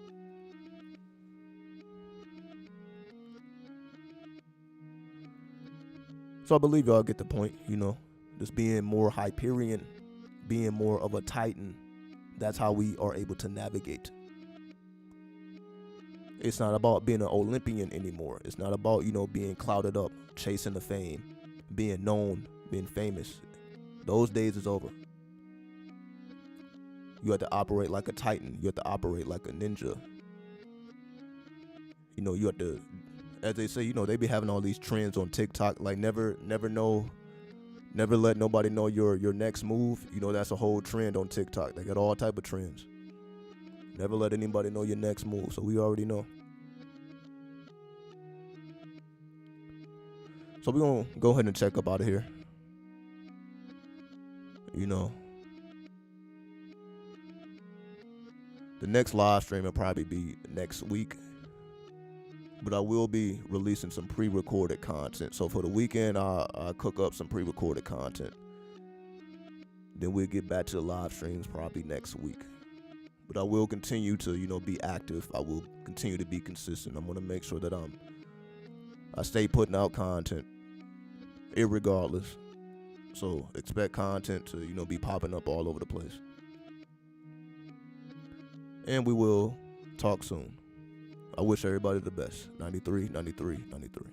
So I believe y'all get the point, just being more Hyperion, being more of a Titan. That's how we are able to navigate. It's not about being an Olympian anymore. It's not about, being clouded up, chasing the fame, being known, being famous. Those days is over. You have to operate like a titan. You have to operate like a ninja. You have to, as they say, they be having all these trends on TikTok. Like never let nobody know your next move. That's a whole trend on TikTok. They got all type of trends. Never let anybody know your next move. So we already know. So we're going to go ahead and check up out of here. The next live stream will probably be next week. But I will be releasing some pre-recorded content. So for the weekend, I'll cook up some pre-recorded content. Then we'll get back to the live streams probably next week. But I will continue to, be active. I will continue to be consistent. I'm going to make sure that I stay putting out content irregardless. So expect content to, be popping up all over the place. And we will talk soon. I wish everybody the best. 93, 93, 93.